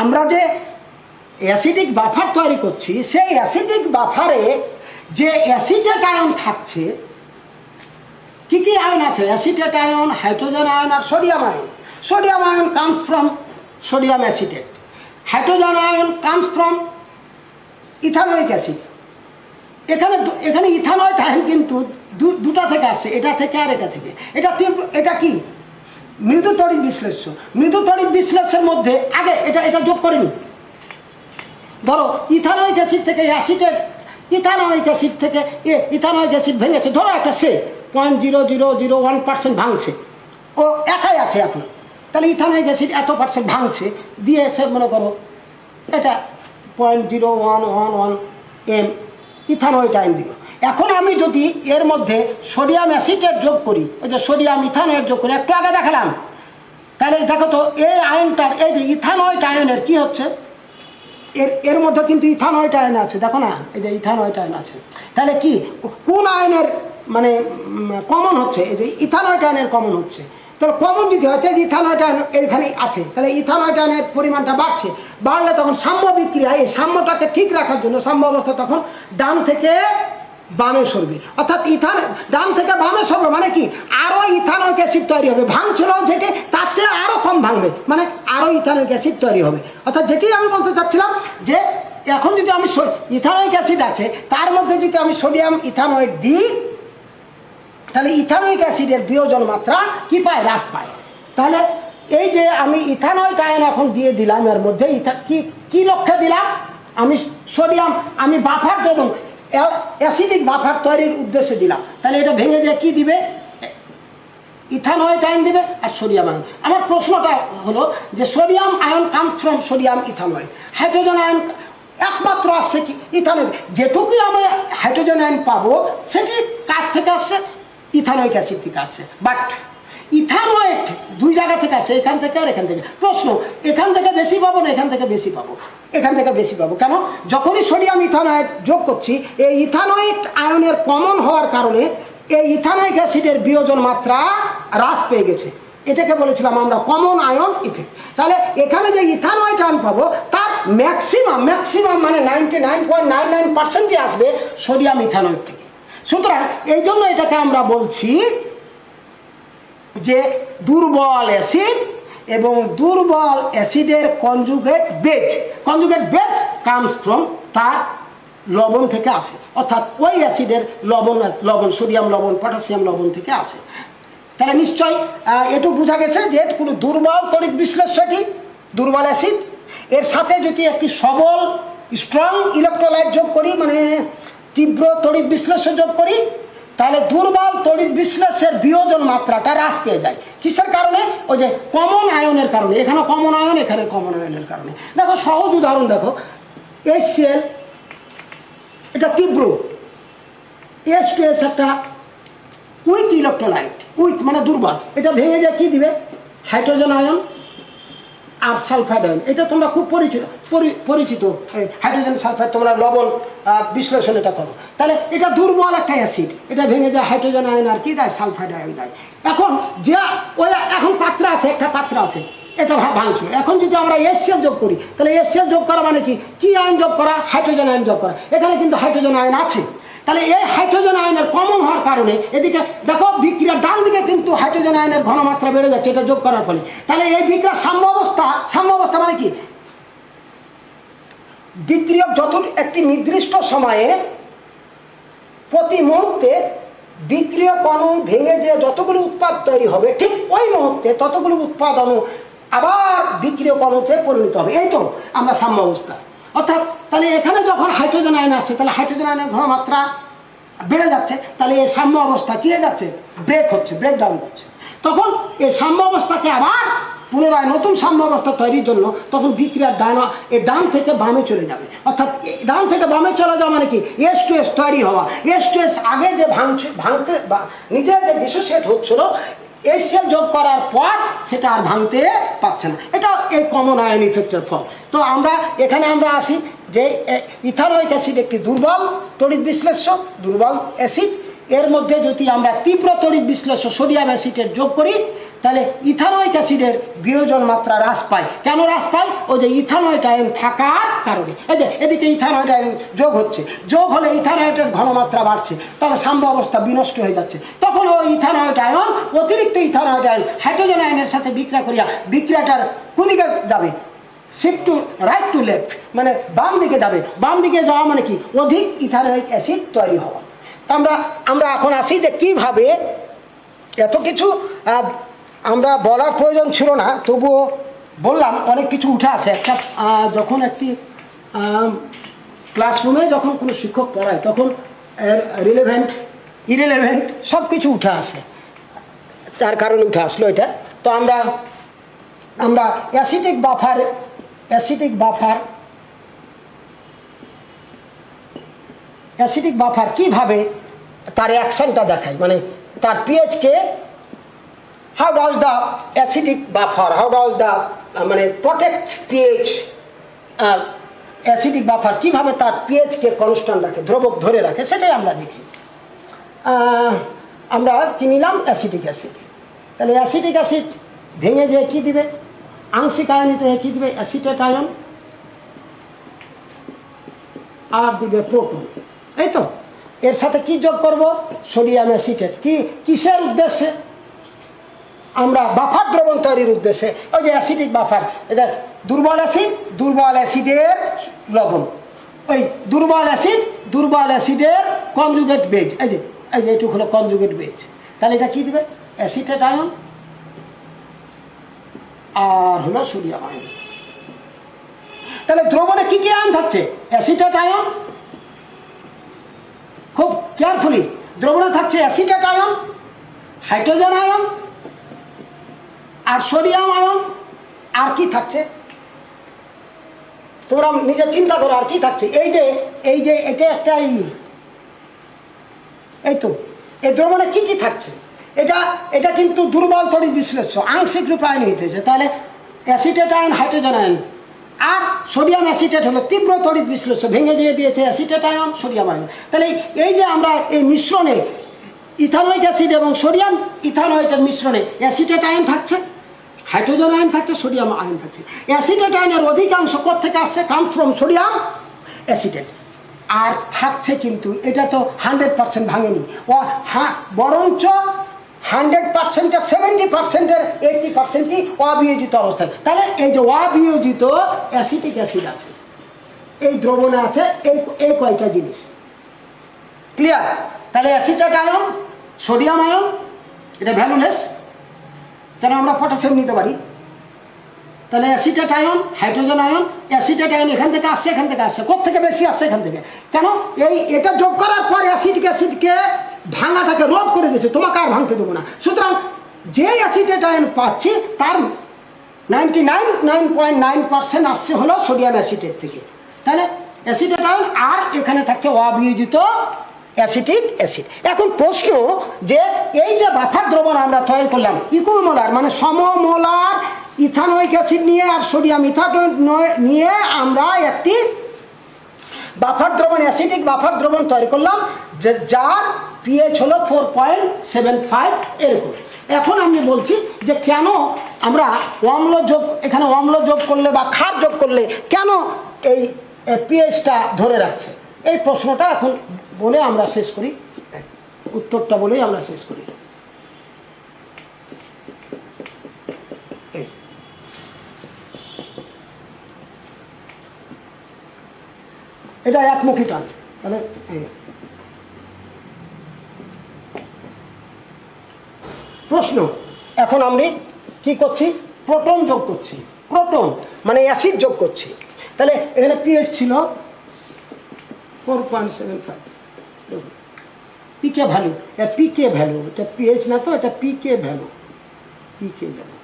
আমরা যে অ্যাসিডিক বাফার তৈরি করছি, সেই অ্যাসিডিক বাফারে যে অ্যাসিটেট আয়ন থাকছে, কি কি আয়ন আছে, অ্যাসিটেট আয়ন, হাইড্রোজেন আয়ন আর sodium ion. Sodium ion comes from sodium acetate, hydrogen ion comes from ethanoic acid. এখানে ইথানয়েট আয়ন কিন্তু দুটা থেকে আসছে, এটা থেকে আর এটা থেকে। এটা কি মৃদু তড়িৎ বিশ্লেষ্য। মৃদু তড়িৎ বিশ্লেষের মধ্যে আগে এটা যোগ করিনি, ধরো ইথানোয়িক অ্যাসিড থেকে অ্যাসিটেট, ইথানোয়িক অ্যাসিড থেকে ইথানোয়িক অ্যাসিড ভেঙেছে, ধরো একটা 0.0001% ভাঙছে, ও একাই আছে এখন, তাহলে ইথানোয়িক অ্যাসিড এত % ভাঙছে, দিয়ে এসে মনে করো এটা 0.0111 m ইথানোয়েট আয়ন দিল। এখন আমি যদি এর মধ্যে সোডিয়াম অ্যাসিটেট যোগ করি, ওই যে সোডিয়াম ইথানোয়েট যোগ করি, একটু আগে দেখালাম, তাহলে দেখো তো এই আয়নটার, এই যে ইথানোয়েট আয়নের কি হচ্ছে, এর মধ্যে কিন্তু ইথানোয়েট আয়ন আছে, দেখো না, এই যে ইথানোয়েট আয়ন আছে। তাহলে কি কোন আয়নের মানে কমন হচ্ছে, এই যে ইথানোয়েট আয়নের কমন হচ্ছে। তাহলে কমন যদি হয়, তাহলে ইথানোয়েট আয়ন এখানে আছে, তাহলে ইথানোয়েট আয়নের পরিমাণটা বাড়লে তখন সাম্য বিক্রিয়া, এই সাম্যটাকে ঠিক রাখার জন্য সাম্য অবস্থা তখন ডান থেকে বামে সরবে, অর্থাৎ ডান থেকে বামে সরবে, মানে কি আরো ইথানোয়িক অ্যাসিড তৈরি হবে, ভাঙছিল যেটি তার চেয়ে আরো কম ভাঙবে, মানে আরো ইথানোয়িক অ্যাসিড তৈরি হবে। অর্থাৎ যেটি আমি বলতে চাচ্ছিলাম, যে এখন যদি আমি ইথানোয়িক অ্যাসিড আছে, তার মধ্যে যদি আমি সোডিয়াম ইথানোয়েট দিই, তাহলে ইথানোয়িক অ্যাসিডের বিয়োজন মাত্রা কি পায়, হ্রাস পায়। তাহলে এই যে আমি ইথানোয়েট আয়ন এখন দিয়ে দিলাম, এর মধ্যে কি লক্ষ্যে দিলাম, আমি সোডিয়াম, আমি বাফার দেবো, অ্যাসিডিক বাফার তৈরির উদ্দেশ্যে দিলাম, তাহলে এটা ভেঙে যে কি দিবে, ইথানোয়েট আয়ন দিবে আর সোডিয়াম আয়ন। আমার প্রশ্নটা হলো যে sodium ion comes from sodium ethanoate, hydrogen ion একমাত্র আসছে কি ইথানোয়েট, যেটুকুই আমরা হাইড্রোজেন আয়ন পাবো সেটি কার থেকে আসছে, ইথানোয়িক অ্যাসিড থেকে আসছে। বাট ইথানোয়েট দুই জায়গা থেকে আসছে, এখান থেকে আর এখান থেকে। প্রশ্ন, এখান থেকে বেশি পাবো না এখান থেকে বেশি পাবো, এখান থেকে বেশি পাবো। কেন, যখনই সোডিয়াম ইথানোয়েট যোগ করছি, এই ইথানোয়েট আয়নের কমন হওয়ার কারণে এই ইথানোয়িক অ্যাসিডের বিয়োজন মাত্রা হ্রাস পেয়ে গেছে, এটাকে বলেছিলাম আমরা কমন আয়ন ইফেক্ট। তাহলে এখানে যে ইথানোয়েট আয়ন পাবো, তার ম্যাক্সিমাম মানে 99.99% যে আসবে সোডিয়াম ইথানোয়েট থেকে। সুতরাং এই জন্য এটাকে আমরা বলছি যে দুর্বল অ্যাসিড এবং দুর্বল অ্যাসিডের কনজুগেট বেজ কামস ফ্রম, তার লবণ থেকে আসে, অর্থাৎ ওই অ্যাসিডের লবণ সোডিয়াম লবণ, পটাশিয়াম লবণ থেকে আসে। তাহলে নিশ্চয়ই এটুকু বোঝা গেছে যে কোনো দুর্বল তড়িৎ বিশ্লেষ্যটি দুর্বল অ্যাসিড, এর সাথে যদি একটি সবল স্ট্রং ইলেকট্রোলাইট যোগ করি, মানে তীব্র তড়িৎ বিশ্লেষ্য যোগ করি, তাহলে দুর্বল তড়িৎ বিশ্লেষের বিয়োজন মাত্রাটা হ্রাস পেয়ে যায়। কিসের কারণে, ওই যে কমন আয়নের কারণে, এখানে কমন আয়ন, এখানে কমন আয়নের কারণে। দেখো সহজ উদাহরণ, দেখো HCl, এটা তীব্র, H2S একটা উইক ইলেকট্রোলাইট, উইক মানে দুর্বল, এটা ভেঙে যায় কি দিবে, হাইড্রোজেন আয়ন আর সালফাইড আয়ন। এটা তোমরা খুব পরিচিত হাইড্রোজেন সালফাইড, তোমরা লবণ বিশ্লেষণ এটা করো। তাহলে এটা দুর্বল একটা অ্যাসিড, এটা ভেঙে যায় হাইড্রোজেন আয়ন আর কি দেয়, সালফাইড আয়ন দেয়। এখন যে ওই এখন পাত্র আছে, একটা পাত্র আছে, এটা ভাঙছো। এখন যদি আমরা HCl যোগ করি, তাহলে HCl যোগ করা মানে কি আয়ন যোগ করা, হাইড্রোজেন আয়ন যোগ করা। এখানে কিন্তু হাইড্রোজেন আয়ন আছে, তাহলে এই হাইড্রোজেন আয়নের কমন হওয়ার কারণে এদিকে দেখো বিক্রিয়ার ডান দিকে কিন্তু হাইড্রোজেন আয়নের ঘনমাত্রা বেড়ে যাচ্ছে, এটা যোগ করার ফলে। তাহলে এই বিক্রিয়ার সাম্য অবস্থা মানে কি, বিক্রিয়ক যত একটি নির্দিষ্ট সময়ে প্রতি মুহূর্তে বিক্রিয়ক অণু ভেঙে যে যতগুলো উৎপাদ তৈরি হবে, ঠিক ওই মুহূর্তে ততগুলো উৎপাদ অণু আবার বিক্রিয়ক অণুতে পরিণত হবে। এই তো আমরা সাম্য অবস্থা। অর্থাৎ তাহলে এখানে যখন হাইড্রোজেন আয়ন আসছে, তাহলে হাইড্রোজেন আয়নের ঘনমাত্রা বেড়ে যাচ্ছে, তাহলে এই সাম্য অবস্থা কি হয়ে যাচ্ছে, ব্রেক হচ্ছে, ব্রেক ডাউন হচ্ছে। তখন এই সাম্য অবস্থাকে আবার পুনরায় নতুন সাম্য অবস্থা তৈরির জন্য তখন বিক্রিয়ার ডান থেকে বামে চলে যাবে। অর্থাৎ ডান থেকে বামে চলে যাওয়া মানে কি, H2S তৈরি হওয়া। H2S আগে যে ভাঙতে নিজে যে ডিসোসিয়েট হচ্ছিল, HCl যোগ করার পর সেটা আর ভাঙতে পারছে না। এটা এই কমন আয়ন ইফেক্টের ফল। তো আমরা এখানে আসি যে ইথানোয়িক অ্যাসিড একটি দুর্বল তড়িৎ বিশ্লেষ্য, দুর্বল অ্যাসিড। এর মধ্যে যদি আমরা তীব্র তড়িৎ বিশ্লেষ্য সোডিয়াম অ্যাসিডের যোগ করি, তাহলে ইথানোয়িক অ্যাসিডের বিয়োজন মাত্রা হ্রাস পায়। কেন হ্রাস পায়? ওই যে ইথানোয়েট আয়ন থাকার কারণে। এই যে এদিকে ইথানোয়েট আয়ন যোগ হচ্ছে, যোগ হলে ইথানোয়েটের ঘনমাত্রা বাড়ছে, তাহলে সাম্য অবস্থা বিনষ্ট হয়ে যাচ্ছে। তখন ওই ইথানোয়েট আয়ন, অতিরিক্ত ইথানোয়েট আয়ন হাইড্রোজেন আয়নের সাথে বিক্রিয়া করিয়া বিক্রিয়াটার কোনদিকে যাবে, shift to right to left, মানে বাম দিকে যাবে। বাম দিকে যাওয়া মানে কি, অধিক ইথানোয়িক অ্যাসিড তৈরি হওয়া। আমরা এখন আসি যে কিভাবে, এত কিছু আমরা বলার প্রয়োজন ছিল না, তবুও বললাম, অনেক কিছু উঠে আসে। একটা যখন একটি ক্লাসরুমে যখন কোনো শিক্ষক পড়ায়, তখন রিলেভেন্ট ইরিলেভেন্ট সব কিছু উঠে আসে, তার কারণে উঠে আসলো এটা। তো আমরা অ্যাসিডিক বাফার কিভাবে তার অ্যাকশনটা দেখায়, মানে তার PHK, how does the acidic buffer, মানে protect pH, অ্যাসিডিক বাফার কিভাবে তার পিএইচকে কনস্ট্যান্ট রাখে, ধ্রুবক ধরে রাখে, সেটাই আমরা দেখি। আমরা কি নিলাম, অ্যাসিডিক অ্যাসিড। তাহলে অ্যাসিডিক অ্যাসিড ভেঙে যে কি দিবে, আংশিক আয়নিত হয়ে কি দিবে, অ্যাসিটেট আয়ন, আর দিবে প্রোটন। এই তো, এর সাথে কি যোগ করব, সোডিয়াম অ্যাসিটেট। কিসের উদ্দেশ্যে, আমরা বাফার দ্রবণ তৈরির উদ্দেশ্যে। ওই যে অ্যাসিডিক বাফার, এটা দুর্বল অ্যাসিডের লবণ, ওই দুর্বল অ্যাসিডের কনজুগেট বেজ। এই যে এইটুকু হলো কনজুগেট বেজ। তাহলে এটা কি দিবে, অ্যাসিটেট আয়ন আর হলো সোডিয়াম আয়ন। তাহলে দ্রবণে কি কি আয়ন থাকছে, অ্যাসিটেট আয়ন, খুব কেয়ারফুলি, দ্রবণে থাকছে অ্যাসিটেট আয়ন, হাইড্রোজেন আয়ন আর সোডিয়াম আয়ন। আর কি থাকছে তোমরা নিজে চিন্তা করো, আর কি থাকছে। এই যে এটা একটা, এই তো এই দ্রবণে কি কি থাকছে, এটা কিন্তু দুর্বল তড়িৎ বিশ্লেষ্য, আংশিক রূপে আয়নিত হয়েছে। তাহলে অ্যাসিটেট আয়ন, হাইড্রোজেন আয়ন, আর সোডিয়াম অ্যাসিটেট হলো তীব্র তড়িৎ বিশ্লেষ্য, ভেঙে দিয়ে দিয়েছে অ্যাসিটেট আয়ন, সোডিয়াম আয়ন। তাহলে এই যে আমরা এই মিশ্রণে ইথানোয়িক অ্যাসিড এবং সোডিয়াম ইথানোয়েটের মিশ্রণে অ্যাসিটেট আয়ন থাকছে, হাইড্রোজেন আয়ন থাকছে, সোডিয়াম আয়ন থাকছে। অ্যাসিটেট আয়নের অধিকাংশ কোত্থেকে আসছে, কাম ফ্রম সোডিয়াম অ্যাসিটেট। আর থাকছে কিন্তু এটা তো 100% ভাঙেনি, বরঞ্চ 100%-এর 70%-এর 80%ই অবিয়োজিত অবস্থায়। তাহলে এই যে অবিয়োজিত অ্যাসিটিক অ্যাসিড আছে এই দ্রবণে, আছে এই কয়টা জিনিস, ক্লিয়ার? তাহলে অ্যাসিটেট আয়ন, সোডিয়াম আয়ন, এটা ভ্যালুলেস, কেন আমরা পটাশিয়াম নিতে পারি। তাহলে acetate ion, hydrogen ion, acetate ion এখান থেকে আসছে, কোত্থেকে বেশি আসছে, এখান থেকে। কেন, এটা যোগ করার পর অ্যাসিডকে ভাঙাটাকে রোধ করে দিয়েছে, তোমাকে আর ভাঙতে দেবো না। সুতরাং যে অ্যাসিটেট আয়ন পাচ্ছি তার 99.9% আসছে হলো সোডিয়াম অ্যাসিটেট থেকে। তাহলে অ্যাসিটেট আয়ন, আর এখানে থাকছে অবিয়োজিত অ্যাসিটিক অ্যাসিড। এখন প্রশ্ন যে এই যে বাফার দ্রবণ আমরা তৈরি করলাম, ইকুইমোলার মানে সমমোলার ইথানোয়িক অ্যাসিড নিয়ে আর সোডিয়াম ইথানোয়েট নিয়ে আমরা একটি বাফার দ্রবণ, অ্যাসিডিক বাফার দ্রবণ তৈরি করলাম, যার পিএইচ হলো 4.75 এরকম। এখন আমি বলছি যে কেন আমরা এখানে অম্ল যোগ করলে বা ক্ষার যোগ করলে কেন এই পিএইচটা ধরে রাখছে, এই প্রশ্নটা এখন বলে আমরা শেষ করি, উত্তরটা বলেই আমরা শেষ করি। এটা একমুখী টান। তাহলে প্রশ্ন, এখন আমি কি করছি? প্রোটন যোগ করছি। প্রোটন মানে অ্যাসিড যোগ করছি। তাহলে এখানে পিএইচ ছিল 4.75, পিকে ভ্যালু, পিকে ভ্যালু, এটা পিএইচ না তো, এটা পিকে ভ্যালু, পিকে ভ্যালু,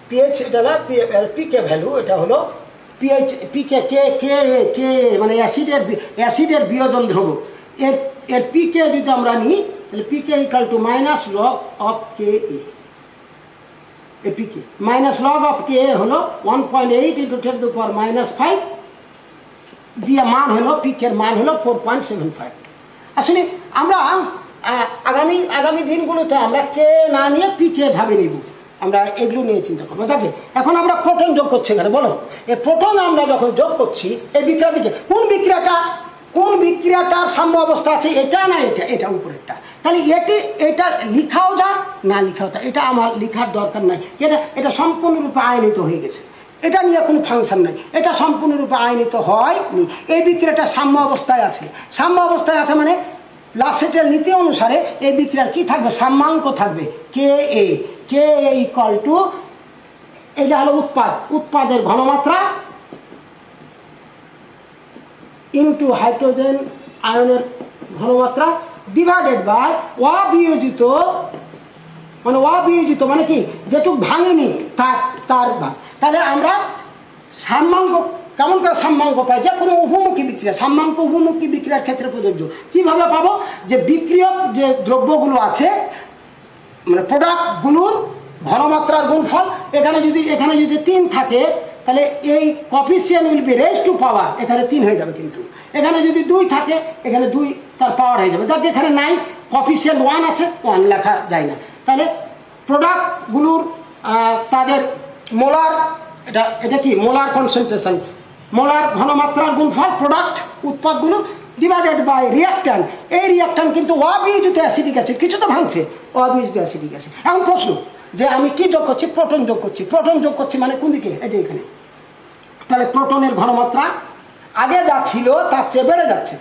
পিএইচ এটা না, পিকে ভ্যালু এটা হলো পিএইচ, পিকে কে কে কে মানে অ্যাসিডের বিয়োজন ধ্রুবক। এর পিকে যদি আমরা নিই তাহলে pK equal to minus log of K a, pK minus log of K হলো 1.8 × 10⁻⁵, দিয়ে মান হলো পিকের মান হলো 4.75। আসলে আমরা আগামী দিনগুলোতে আমরা কে না নিয়ে পিকে ভাবে নিব, আমরা এগুলো নিয়ে চিন্তা করবো। তাকে এখন আমরা প্রোটন যোগ করছি এখানে, বলো এই প্রোটন আমরা যখন যোগ করছি এই বিক্রিয়া দিকে, কোন বিক্রিয়াটার সাম্য অবস্থা আছে, এটা না এটা উপরেরটা। তাহলে এটা লিখাও যা না লিখাও যা, এটা আমার লিখার দরকার নাই, এটা সম্পূর্ণরূপে আয়নিত হয়ে গেছে, এটা নিয়ে কোনো ফাংশন নাই, এটা সম্পূর্ণরূপে আয়নিত হয়নি। এই বিক্রিয়াটা সাম্য অবস্থায় আছে। সাম্য অবস্থায় আছে মানে লাসেটের নীতি অনুসারে এই বিক্রিয়ার কি থাকবে? সাম্যাঙ্ক থাকবে কে এ ইকুয়াল টু, এটা হলো উৎপাদের ঘনমাত্রা ইনটু হাইড্রোজেন আয়নের ঘনমাত্রা ডিভাইডেড বাই অবিয়োজিত, মানে কি যেটুক ভাঙেনি তার ভাগ। তাহলে আমরা সাম্যাঙ্ক কেমন করে সাম্যাঙ্ক পাই? যে কোনো উভমুখী বিক্রিয়া, সাম্যাঙ্ক উভমুখী বিক্রিয়ার ক্ষেত্রে প্রযোজ্য। কিভাবে পাবো? যে বিক্রিয়ক যে দ্রব্যগুলো আছে মানে প্রোডাক্টগুলোর ঘনমাত্রার গুণফল, এখানে যদি 3 থাকে তাহলে এই coefficient will be raised to power, এখানে 3 হয়ে যাবে। কিন্তু এখানে যদি 2 থাকে এখানে 2 তার পাওয়ার হয়ে যাবে। যাকে এখানে নাই, কোএফিসিয়েন্ট 1 আছে, 1 লেখা যায় না। তাহলে প্রোডাক্টগুলোর তাদের মোলার, এটা কি মোলার কনসেন্ট্রেশন, মোলার ঘনমাত্রার গুণফল প্রোডাক্ট উৎপাদগুলো ডিভাইডেড বাই রিঅ্যাক্ট্যান্ট। এই রিঅ্যাক্ট্যান্ট কিন্তু অবিয়োজিত অ্যাসিডিক অ্যাসিড, কিছু তো ভাঙছে, অবিয়োজিত অ্যাসিডিক অ্যাসিড। এখন প্রশ্ন যে আমি কি যোগ করছি? প্রোটন যোগ করছি। প্রোটন যোগ করছি মানে কোন দিকে? এই যে এখানে। তাহলে প্রোটনের ঘনমাত্রা আগে যা ছিল তার চেয়ে বেড়ে যাচ্ছে।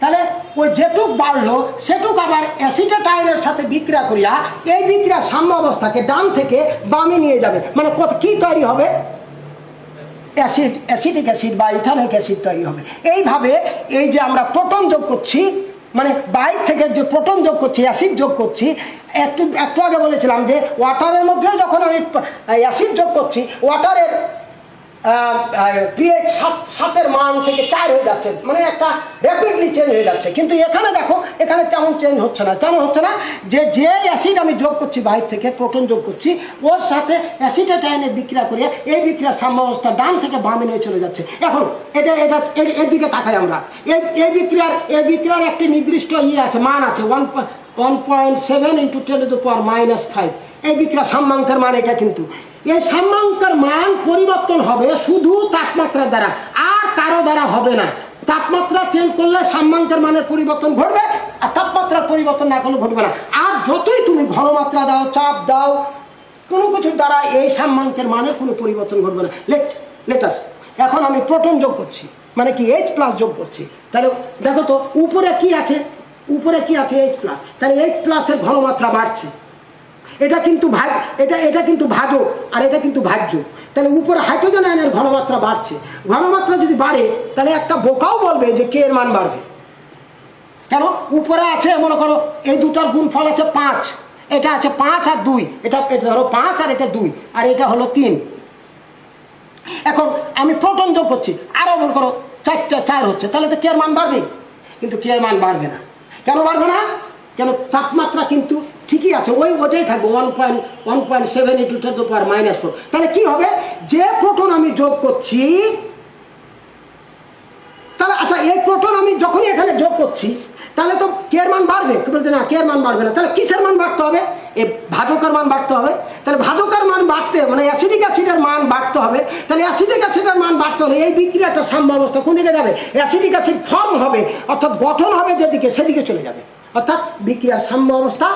তাহলে ওই যেটুক বাড়লো সেটুক আবার অ্যাসিটেট আয়নের সাথে বিক্রিয়া করিয়া এই বিক্রিয়ার সাম্য অবস্থাকে ডান থেকে বামে নিয়ে যাবে। মানে কি তৈরি হবে? অ্যাসিডিক অ্যাসিড বা ইথানোইক অ্যাসিড তৈরি হবে। এইভাবে এই যে আমরা প্রোটন যোগ করছি, মানে বাইরে থেকে যে প্রোটন যোগ করছি, অ্যাসিড যোগ করছি, একটু আগে বলেছিলাম যে ওয়াটারের মধ্যে যখন আমি অ্যাসিড যোগ করছি, ওয়াটারের পিএইচ 7 মান থেকে 4 হয়ে যাচ্ছে, মানে একটা র্যাপিডলি চেঞ্জ হয়ে যাচ্ছে। কিন্তু এখানে দেখো, এখানে তেমন চেঞ্জ হচ্ছে না। তেমন হচ্ছে না যে অ্যাসিড আমি যোগ করছি বাইরে থেকে, প্রোটন যোগ করছি, ওর সাথে অ্যাসিটেট আয়নের বিক্রিয়া করে এই বিক্রিয়ার সাম্য অবস্থা ডান থেকে বামে নিয়ে চলে যাচ্ছে। এখন এর দিকে তাকাই আমরা। এই বিক্রিয়ার একটি নির্দিষ্ট আছে, মান আছে 1.7 × 10⁻⁵। এই বিক্রিয়া সাম্যাঙ্কের মান এটা। কিন্তু এই সাম্যাঙ্কের মান পরিবর্তন হবে শুধু তাপমাত্রার দ্বারা, আর কারো দ্বারা হবে না। তাপমাত্রা চেঞ্জ করলে সাম্যাঙ্কের মানের পরিবর্তন ঘটবে, আর তাপমাত্রার পরিবর্তন না করলে ঘটবে না। আর যতই তুমি ঘনমাত্রা দাও, চাপ দাও, কোনো কিছুর দ্বারা এই সাম্যাঙ্কের মানের কোনো পরিবর্তন ঘটবে না। লেটাস এখন আমি প্রোটন যোগ করছি, মানে কি H+ যোগ করছি। তাহলে দেখো তো উপরে কি আছে? উপরে কি আছে? H+। তাহলে H+ এর ঘনমাত্রা বাড়ছে। এটা কিন্তু ভাজক আর এটা কিন্তু ভাজ্য। তাহলে উপরে হাইড্রোজেন আয়নের ঘনমাত্রা বাড়ছে। ঘনমাত্রা যদি বাড়ে তাহলে একটা বোকাও বলবে যে কে এর মান বাড়বে। কেন? উপরে আছে মনে করো এই দুটার গুণফল আছে 5, এটা আছে 5 আর 2, এটা ধরো 5 আর এটা 2, আর এটা হলো 3। এখন আমি প্রোটন যোগ করছি, আরো মনে করো 4 হচ্ছে, তাহলে তো কে এর মান বাড়বে? কিন্তু কে এর মান বাড়বে না। কেন বাড়বে না? কেন? তাপমাত্রা কিন্তু ঠিকই আছে, ওটাই থাকবে 1.7 × 10⁻⁴। তাহলে কি হবে? যে প্রোটন আমি যোগ করছি, তাহলে আচ্ছা এই প্রোটন আমি যখনই এখানে যোগ করছি তাহলে তো কে এর মান বাড়বে? বলছে না, কে এর মান বাড়বে না। তাহলে কিসের মান বাড়তে হবে? এই ভাজকের মান বাড়তে হবে। তাহলে ভাজকের মান বাড়তে মানে অ্যাসিডিক অ্যাসিডের মান বাড়তে হবে। তাহলে অ্যাসিডিক অ্যাসিডের মান বাড়তে হলে এই বিক্রিয়াটা সাম্য অবস্থা কোন দিকে যাবে? অ্যাসিডিক অ্যাসিড ফর্ম হবে অর্থাৎ গঠন হবে যেদিকে সেদিকে চলে যাবে, অর্থাৎ বিক্রিয়ার সাম্য অবস্থা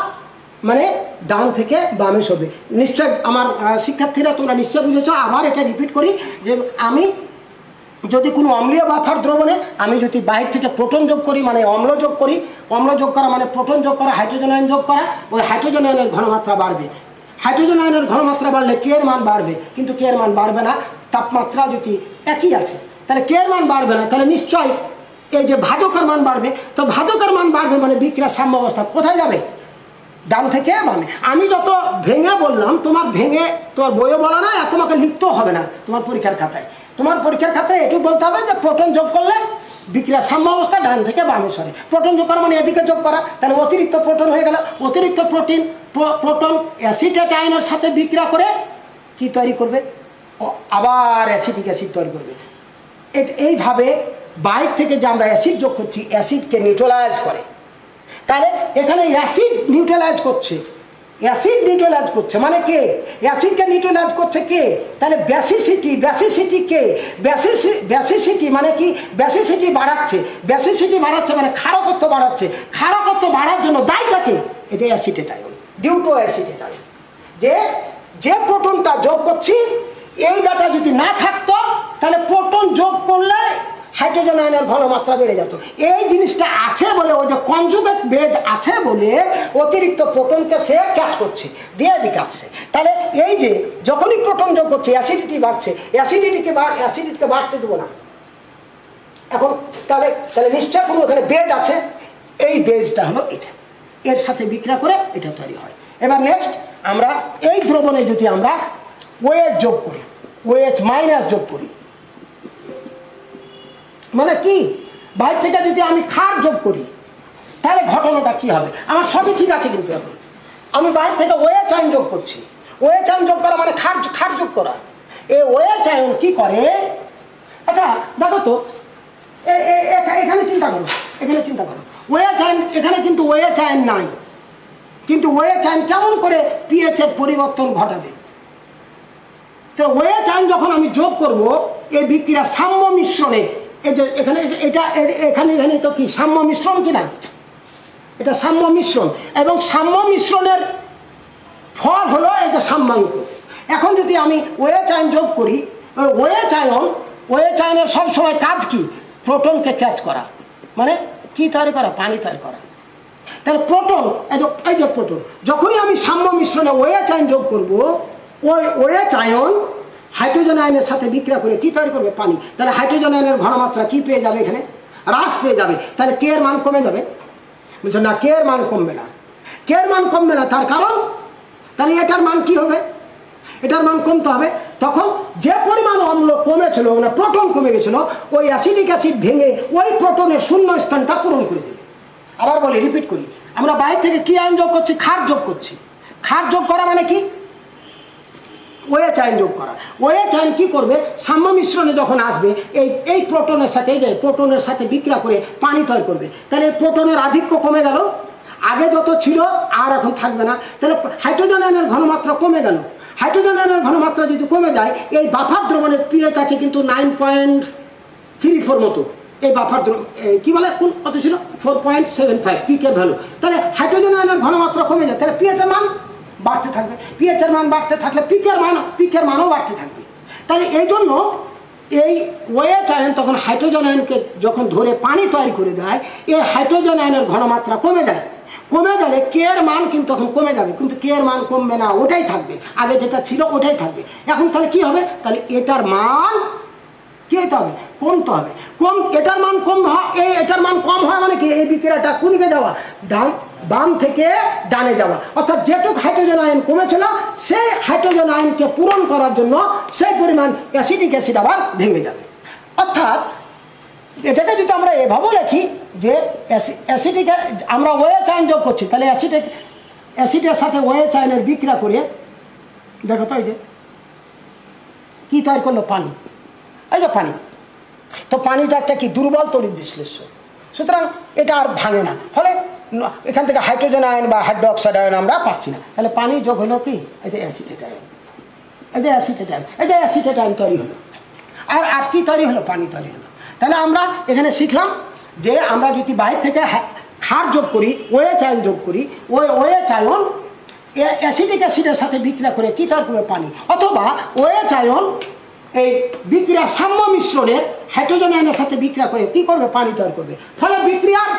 মানে ডান থেকে বামে সরবে। নিশ্চয় আমার শিক্ষার্থীরা তোমরা নিশ্চয় বুঝেছ। আবার এটা রিপিট করি যে আমি যদি কোনো অম্লীয় বাফার দ্রবণে আমি যদি বাইরে থেকে প্রোটন যোগ করি মানে অম্ল যোগ করি, অম্ল যোগ করা মানে প্রোটন যোগ করা, হাইড্রোজেন আয়ন যোগ করা, ওই হাইড্রোজেন আয়নের ঘনমাত্রা বাড়বে। হাইড্রোজেন আয়নের ঘনমাত্রা বাড়লে কে এর মান বাড়বে, কিন্তু কে এর মান বাড়বে না। তাপমাত্রা যদি একই আছে তাহলে কে এর মান বাড়বে না, তাহলে নিশ্চয় এই যে ভাজকের মান বাড়বে। তো ভাজকের মান বাড়বে মানে বিক্রিয়ার সাম্য অবস্থা কোথায় যাবে? ডান থেকে বামে। আমি যত ভেঙে বললাম তোমার ভেঙে তোমার বইও বলা না, আর তোমাকে লিখতেও হবে না তোমার পরীক্ষার খাতায়। তোমার পরীক্ষার খাতায় এটুকু বলতে হবে যে প্রোটন যোগ করলে বিক্রিয়ার সাম্য অবস্থা ডান থেকে বামে সরে। প্রোটন যোগ করা মানে এদিকে যোগ করা, তাহলে অতিরিক্ত প্রোটন হয়ে গেল। অতিরিক্ত প্রোটন অ্যাসিটেট আয়নের সাথে বিক্রিয়া করে কি তৈরি করবে? আবার অ্যাসিটিক অ্যাসিড তৈরি করবে। এইভাবে বাইরে থেকে যে আমরা অ্যাসিড যোগ করছি অ্যাসিডকে নিউট্রালাইজ করে। তাহলে এখানে অ্যাসিড নিউট্রালাইজ করছে, অ্যাসিড নিউট্রালাইজ করছে মানে কে? অ্যাসিডকে নিউট্রালাইজ করছে কে? তাহলে বেসিসিটি কে? বেসিসিটি মানে কি? বেসিসিটি বাড়াচ্ছে, বেসিসিটি বাড়াচ্ছে মানে ক্ষারকত্ব বাড়াচ্ছে। ক্ষারকত্ব বাড়ার জন্য দায়টাকে এটা acetate ion, due to acetate ion. যে প্রোটনটা যোগ করছি এই ডাটা যদি না থাকতো তাহলে প্রোটন যোগ করলে হাইড্রোজেন আয়নের ঘনমাত্রা বেড়ে যেত। এই জিনিসটা আছে বলে, ওই যে কনজুগেট বেজ আছে বলে অতিরিক্ত প্রোটনকে সে ক্যাচ করছে, দিয়ে দিকে আসছে। তাহলে এই যে যখনই প্রোটন যোগ করছে অ্যাসিডিটি বাড়ছে, অ্যাসিডিটিকে বাড়তে দেবো না। এখন তাহলে নিশ্চয় কোনো ওখানে বেজ আছে, এই বেজটা হলো এটা, এর সাথে বিক্রিয়া করে এটা তৈরি হয়। এবার নেক্সট আমরা এই দ্রবণে যদি আমরা OH যোগ করি, OH মাইনাস যোগ করি মানে কি? বাইরে থেকে যদি আমি ক্ষার যোগ করি তাহলে ঘটনাটা কি হবে? আমার সবই ঠিক আছে, কিন্তু এখন আমি বাইরে থেকে OH আয়ন যোগ করছি। OH আয়ন যোগ করা মানে ক্ষার যোগ করা। এই OH আয়ন কি করে? আচ্ছা দেখো তো, এখানে চিন্তা করো, OH আয়ন এখানে কিন্তু OH আয়ন নাই, কিন্তু OH আয়ন কেমন করে pH এর পরিবর্তন ঘটাবে? তো OH আয়ন যখন আমি যোগ করব এই বিক্রিয়ার সাম্য মিশ্রণে, এই যে এখানে এখানে তো কি সাম্য মিশ্রণ কিনা? এটা সাম্য মিশ্রণ, এবং সাম্য মিশ্রণের ফল হলো এই যে সাম্যাঙ্ক। এখন যদি আমি OH আয়ন যোগ করি, OH আয়নের সবসময় কাজ কি? প্রোটনকে ক্যাচ করা, মানে কি তৈরি করা? পানি তৈরি করা। তাহলে প্রোটন, এই যে প্রোটন, যখনই আমি সাম্য মিশ্রণে OH আয়ন যোগ করবো, ওই OH আয়ন হাইড্রোজেন আয়নের সাথে বিক্রিয়া করে কি তৈরি করবে? পানি। তাহলে হাইড্রোজেন আয়নের ঘনমাত্রা কি পেয়ে যাবে? এখানে হ্রাস পেয়ে যাবে। তাহলে কে এর মান কমে যাবে? বলছো না, কে এর মান কমবে না। কে এর মান কমবে না, তার কারণ তাহলে এটার মান কি হবে? এটার মান কমতে হবে। তখন যে পরিমাণ অম্ল কমেছিল, মানে প্রোটন কমে গেছিল, ওই অ্যাসিডিক অ্যাসিড ভেঙে ওই প্রোটনের শূন্য স্থানটা পূরণ করে দেবে। আবার বলি, রিপিট করি, আমরা বাইরে থেকে কি আয়ন যোগ করছি? ক্ষার যোগ করছি। ক্ষার যোগ করা মানে কি? OH আয়ন যোগ করা। OH আয়ন কি করবে? সাম্য মিশ্রণে যখন আসবে এই প্রোটনের সাথে, এই যে প্রোটনের সাথে বিক্রিয়া করে পানি তৈরি করবে। তাহলে প্রোটনের আধিক্য কমে গেল, আগে যত ছিল আর এখন থাকবে না। তাহলে হাইড্রোজেন আয়নের ঘনমাত্রা কমে গেল। হাইড্রোজেন আয়নের ঘনমাত্রা যদি কমে যায়, এই বাফার দ্রবণের pH আছে কিন্তু 9.34 মতো। এই বাফার কি বলে কত ছিল? 4.75 পিকের ভ্যালু। তাহলে হাইড্রোজেন আয়নের ঘনমাত্রা কমে যায়, তাহলে pH এর মান বাড়তে থাকবে। pH এর মান বাড়তে থাকলে পিকের মানও বাড়তে থাকবে। তাহলে এই জন্য এই OH আয়ন তখন হাইড্রোজেন আয়নকে যখন ধরে পানি তৈরি করে দেয়, এই হাইড্রোজেন আয়নের ঘনমাত্রা কমে যায়। কমে গেলে কে এর মান কিন্তু তখন কমে যাবে, কিন্তু কে এর মান কমবে না, ওটাই থাকবে। আগে যেটা ছিল ওটাই থাকবে। এখন তাহলে কি হবে? তাহলে এটার মান কি হতে হবে? কমতে হবে। এটার মান এটার মান কম হয় মানে কি? এই বিক্রিয়াটা কোন দিকে যাওয়া? বাম থেকে ডানে যাওয়া। অর্থাৎ যেটুক হাইড্রোজেন আয়ন কমেছিল সেই হাইড্রোজেন আয়নকে পূরণ করার জন্য সেই পরিমাণ অ্যাসিডিক অ্যাসিড আবার ভেঙে যাবে। অর্থাৎ এটাকে যদি আমরা এভাবে লিখি যে অ্যাসিডিক আমরা OH আয়ন যোগ করছি, তাহলে অ্যাসিডের সাথে OH আয়নের বিক্রিয়া করে দেখো তো এই যে কি তৈরি করলো? পানি। এই যে পানি, তো পানিটা একটা কি দুর্বল তড়িৎ বিশ্লেষ্য, সুতরাং এটা আর ভাঙে না। ফলে এখান থেকে হাইড্রোজেন আয়ন বা হাইড্রোক্সাইড আয়ন আমরা পাচ্ছি না, তাহলে পানি যোগ হলো কি এই যে অ্যাসিটেট আয়ন, এই যে অ্যাসিটেট আয়ন, এই যে অ্যাসিটেট আয়ন তৈরি হলো। আর কি তৈরি হলো? পানি তৈরি হলো। তাহলে আমরা এখানে শিখলাম যে আমরা যদি বাইরে থেকে ক্ষার যোগ করি, OH আয়ন যোগ করি, ওই OH আয়ন অ্যাসিটিক অ্যাসিডের সাথে বিক্রিয়া করে কি তৈরি করবে? পানি। অথবা OH আয়ন এই বিক্রিয়ার সাম্য মিশ্রণের হাইড্রোজেন আয়নের সাথে বিক্রিয়া করে কি করবে? পানি তৈরি করবে। ফলে বিক্রিয়ার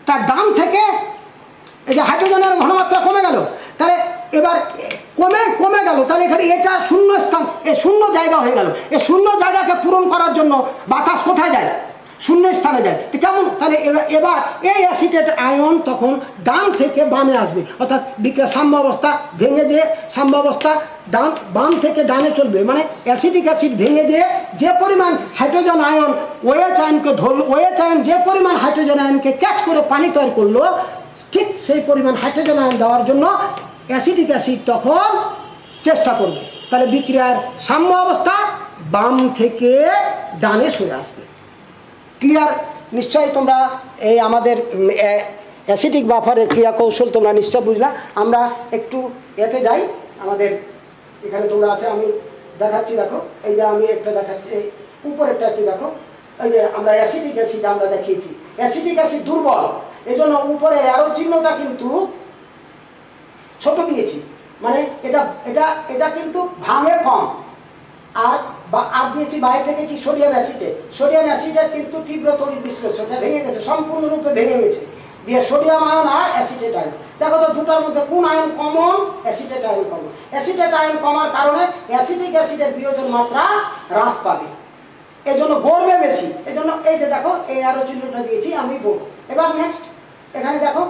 তার ডান থেকে এই যে হাইড্রোজেনের ঘনমাত্রা কমে গেল, তাহলে এবার কমে গেল, তাহলে এখানে এটা শূন্য স্থান, এই শূন্য জায়গা হয়ে গেল। এই শূন্য জায়গাকে পূরণ করার জন্য বাতাস কোথায় যায়? শূন্য স্থানে যায়। তো কেমন? তাহলে এবার এই অ্যাসিটেট আয়ন তখন ডান থেকে বামে আসবে, অর্থাৎ বিক্রিয়া সাম্য অবস্থা ভেঙে দিয়ে সাম্য অবস্থা বাম থেকে ডানে চলবে। মানে অ্যাসিটিক অ্যাসিড ভেঙে দিয়ে যে পরিমাণ হাইড্রোজেন আয়ন OH আয়নকে ধরল, OH আয়ন যে পরিমাণ হাইড্রোজেন আয়নকে ক্যাচ করে পানি তৈরি করলো, ঠিক সেই পরিমাণ হাইড্রোজেন আয়ন দেওয়ার জন্য অ্যাসিটিক অ্যাসিড তখন চেষ্টা করবে। তাহলে বিক্রিয়ার সাম্য অবস্থা বাম থেকে ডানে সরে আসবে। ক্লিয়ার? নিশ্চয়ই তোমরা এই আমাদের অ্যাসিটিক বাফারের ক্রিয়া কৌশল তোমরা নিশ্চয় বুঝলা। আমরা একটু এতে যাই, আমাদের এখানে তোমরা আছে, আমি দেখাচ্ছি। দেখো এই যে আমি একটা দেখাচ্ছি, উপরেরটা একটু দেখো। এই যে আমরা অ্যাসিটিক অ্যাসিড আমরা দেখিয়েছি, অ্যাসিটিক অ্যাসিড দুর্বল, এই জন্য উপরের অ্যারো চিহ্নটা কিন্তু ছোট দিয়েছি। মানে এটা কিন্তু ভাঙে কম। আর দিয়েছি বাইরে থেকে কি? সোডিয়াম অ্যাসিডেট। সোডিয়াম অ্যাসিডেট কিন্তু তীব্র তড়িৎ বিশ্লেষণ, ভেঙে গেছে, সম্পূর্ণরূপে ভেঙে গেছে। দিয়ে সোডিয়াম আয়ন আর অ্যাসিটেট আয়ন, দেখো তো দুটার মধ্যে কোন ion common? Acetate ion common. Acetate ion কমার কারণে অ্যাসিটিক অ্যাসিডের বিয়োজন মাত্রা হ্রাস পাবে, এজন্য গড়বে বেশি। এজন্য এই যে দেখো এই আরো চিহ্নটা দিয়েছি আমি বলবো। এবার নেক্সট এখানে দেখো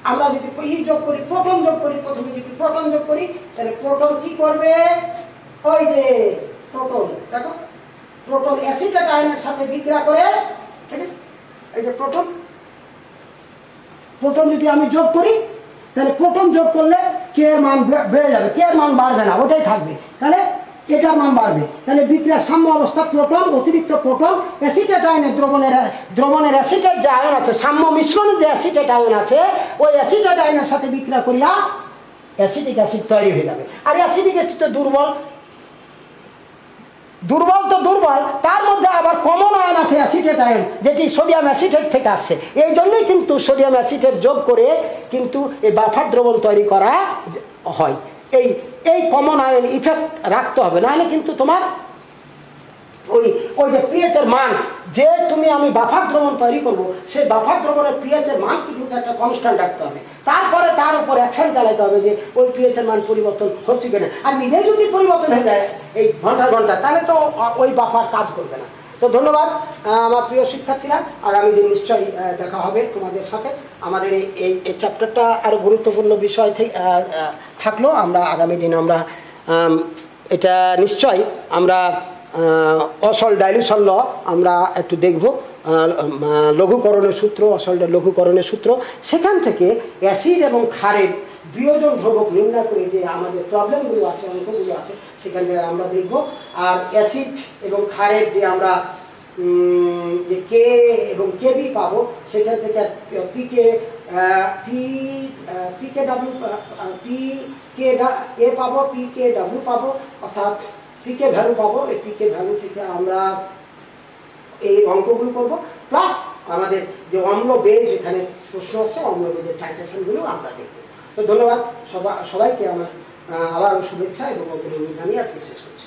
আমরা যদি যোগ করি, প্রোটন যোগ করি, প্রথমে যদি প্রোটন যোগ করি, তাহলে প্রোটন কি করবে? ওই যে প্রোটন, দেখো প্রোটন অ্যাসিটেট আয়নের সাথে বিক্রিয়া করে, ঠিক আছে? এই যে প্রোটন যদি আমি যোগ করি, তাহলে প্রোটন যোগ করলে কে এর মান বেড়ে যাবে, কে এর মান বাড়বে না, ওটাই থাকবে। তাহলে এটার মান বাড়বে। তাহলে বিক্রিয়ার সাম্য অবস্থা প্রোটন, অতিরিক্ত প্রোটন অ্যাসিটেট আয়নের দ্রবণের অ্যাসিটেট যে আয়ন আছে, সাম্য মিশ্রণে যে অ্যাসিটেট আয়ন আছে, ওই অ্যাসিটেট আয়নের সাথে বিক্রিয়া করিয়া অ্যাসিটিক অ্যাসিড তৈরি হয়ে যাবে। আর অ্যাসিটিক অ্যাসিড তো দুর্বল, তার মধ্যে আবার কমন আয়ন আছে অ্যাসিটেট আয়ন, যেটি সোডিয়াম অ্যাসিটেট থেকে আসছে। এই জন্যই কিন্তু সোডিয়াম অ্যাসিটেট যোগ করে কিন্তু এই বাফার দ্রবণ তৈরি করা হয়। এই কমন আয়ন ইফেক্ট রাখতে হবে, নাহলে কিন্তু তোমার ওই যে পিএইচ এর মান, যে আমি বাফার দ্রবণ তৈরি করব, সেই বাফার দ্রবণের পিএইচ এর মান কিন্তু একটা কনস্ট্যান্ট রাখতে হবে। তারপরে তার উপর অ্যাকশন চালাতে হবে যে ওই পিএইচ এর মান পরিবর্তন হচ্ছে কিনা। আর নিজেই যদি পরিবর্তন হয়ে যায় এই ঘন্টা, তাহলে তো ওই বাফার কাজ করবে না। তো ধন্যবাদ আমার প্রিয় শিক্ষার্থীরা, আগামী দিন নিশ্চয়ই দেখা হবে তোমাদের সাথে। আমাদের এই চ্যাপ্টারটা আরো গুরুত্বপূর্ণ বিষয় থাকলো। আমরা আগামী দিন আমরা এটা নিশ্চয়ই আমরা অসল ডাইলিউশন ল আমরা একটু দেখব, লঘুকরণের সূত্র, অসল লঘুকরণের সূত্র, সেখান থেকে অ্যাসিড এবং ক্ষারের বিয়োজন ধ্রুবক নির্ণয় করে যে আমাদের প্রবলেমগুলো আছে, অঙ্কগুলো আছে, সেখানে আমরা দেখব। আর অ্যাসিড এবং ক্ষারের যে আমরা যে কে এবং কেবি পাবো, সেখান থেকে পিকে এ পাবো, পিকে ডাব্লিউ পাবো, অর্থাৎ পিকে ভ্যালু পাবো। এই পিকে ভ্যালু থেকে আমরা এই অঙ্কগুলো করবো, প্লাস আমাদের যে অম্ল বেজ এখানে প্রশ্ন আসছে, অম্ল বেজের টাইটেশনগুলো আমরা দেখবো। তো ধন্যবাদ সবাইকে, আমার আবার শুভেচ্ছা এবং অভিনন্দন জানিয়ে আজকে শেষ করছি।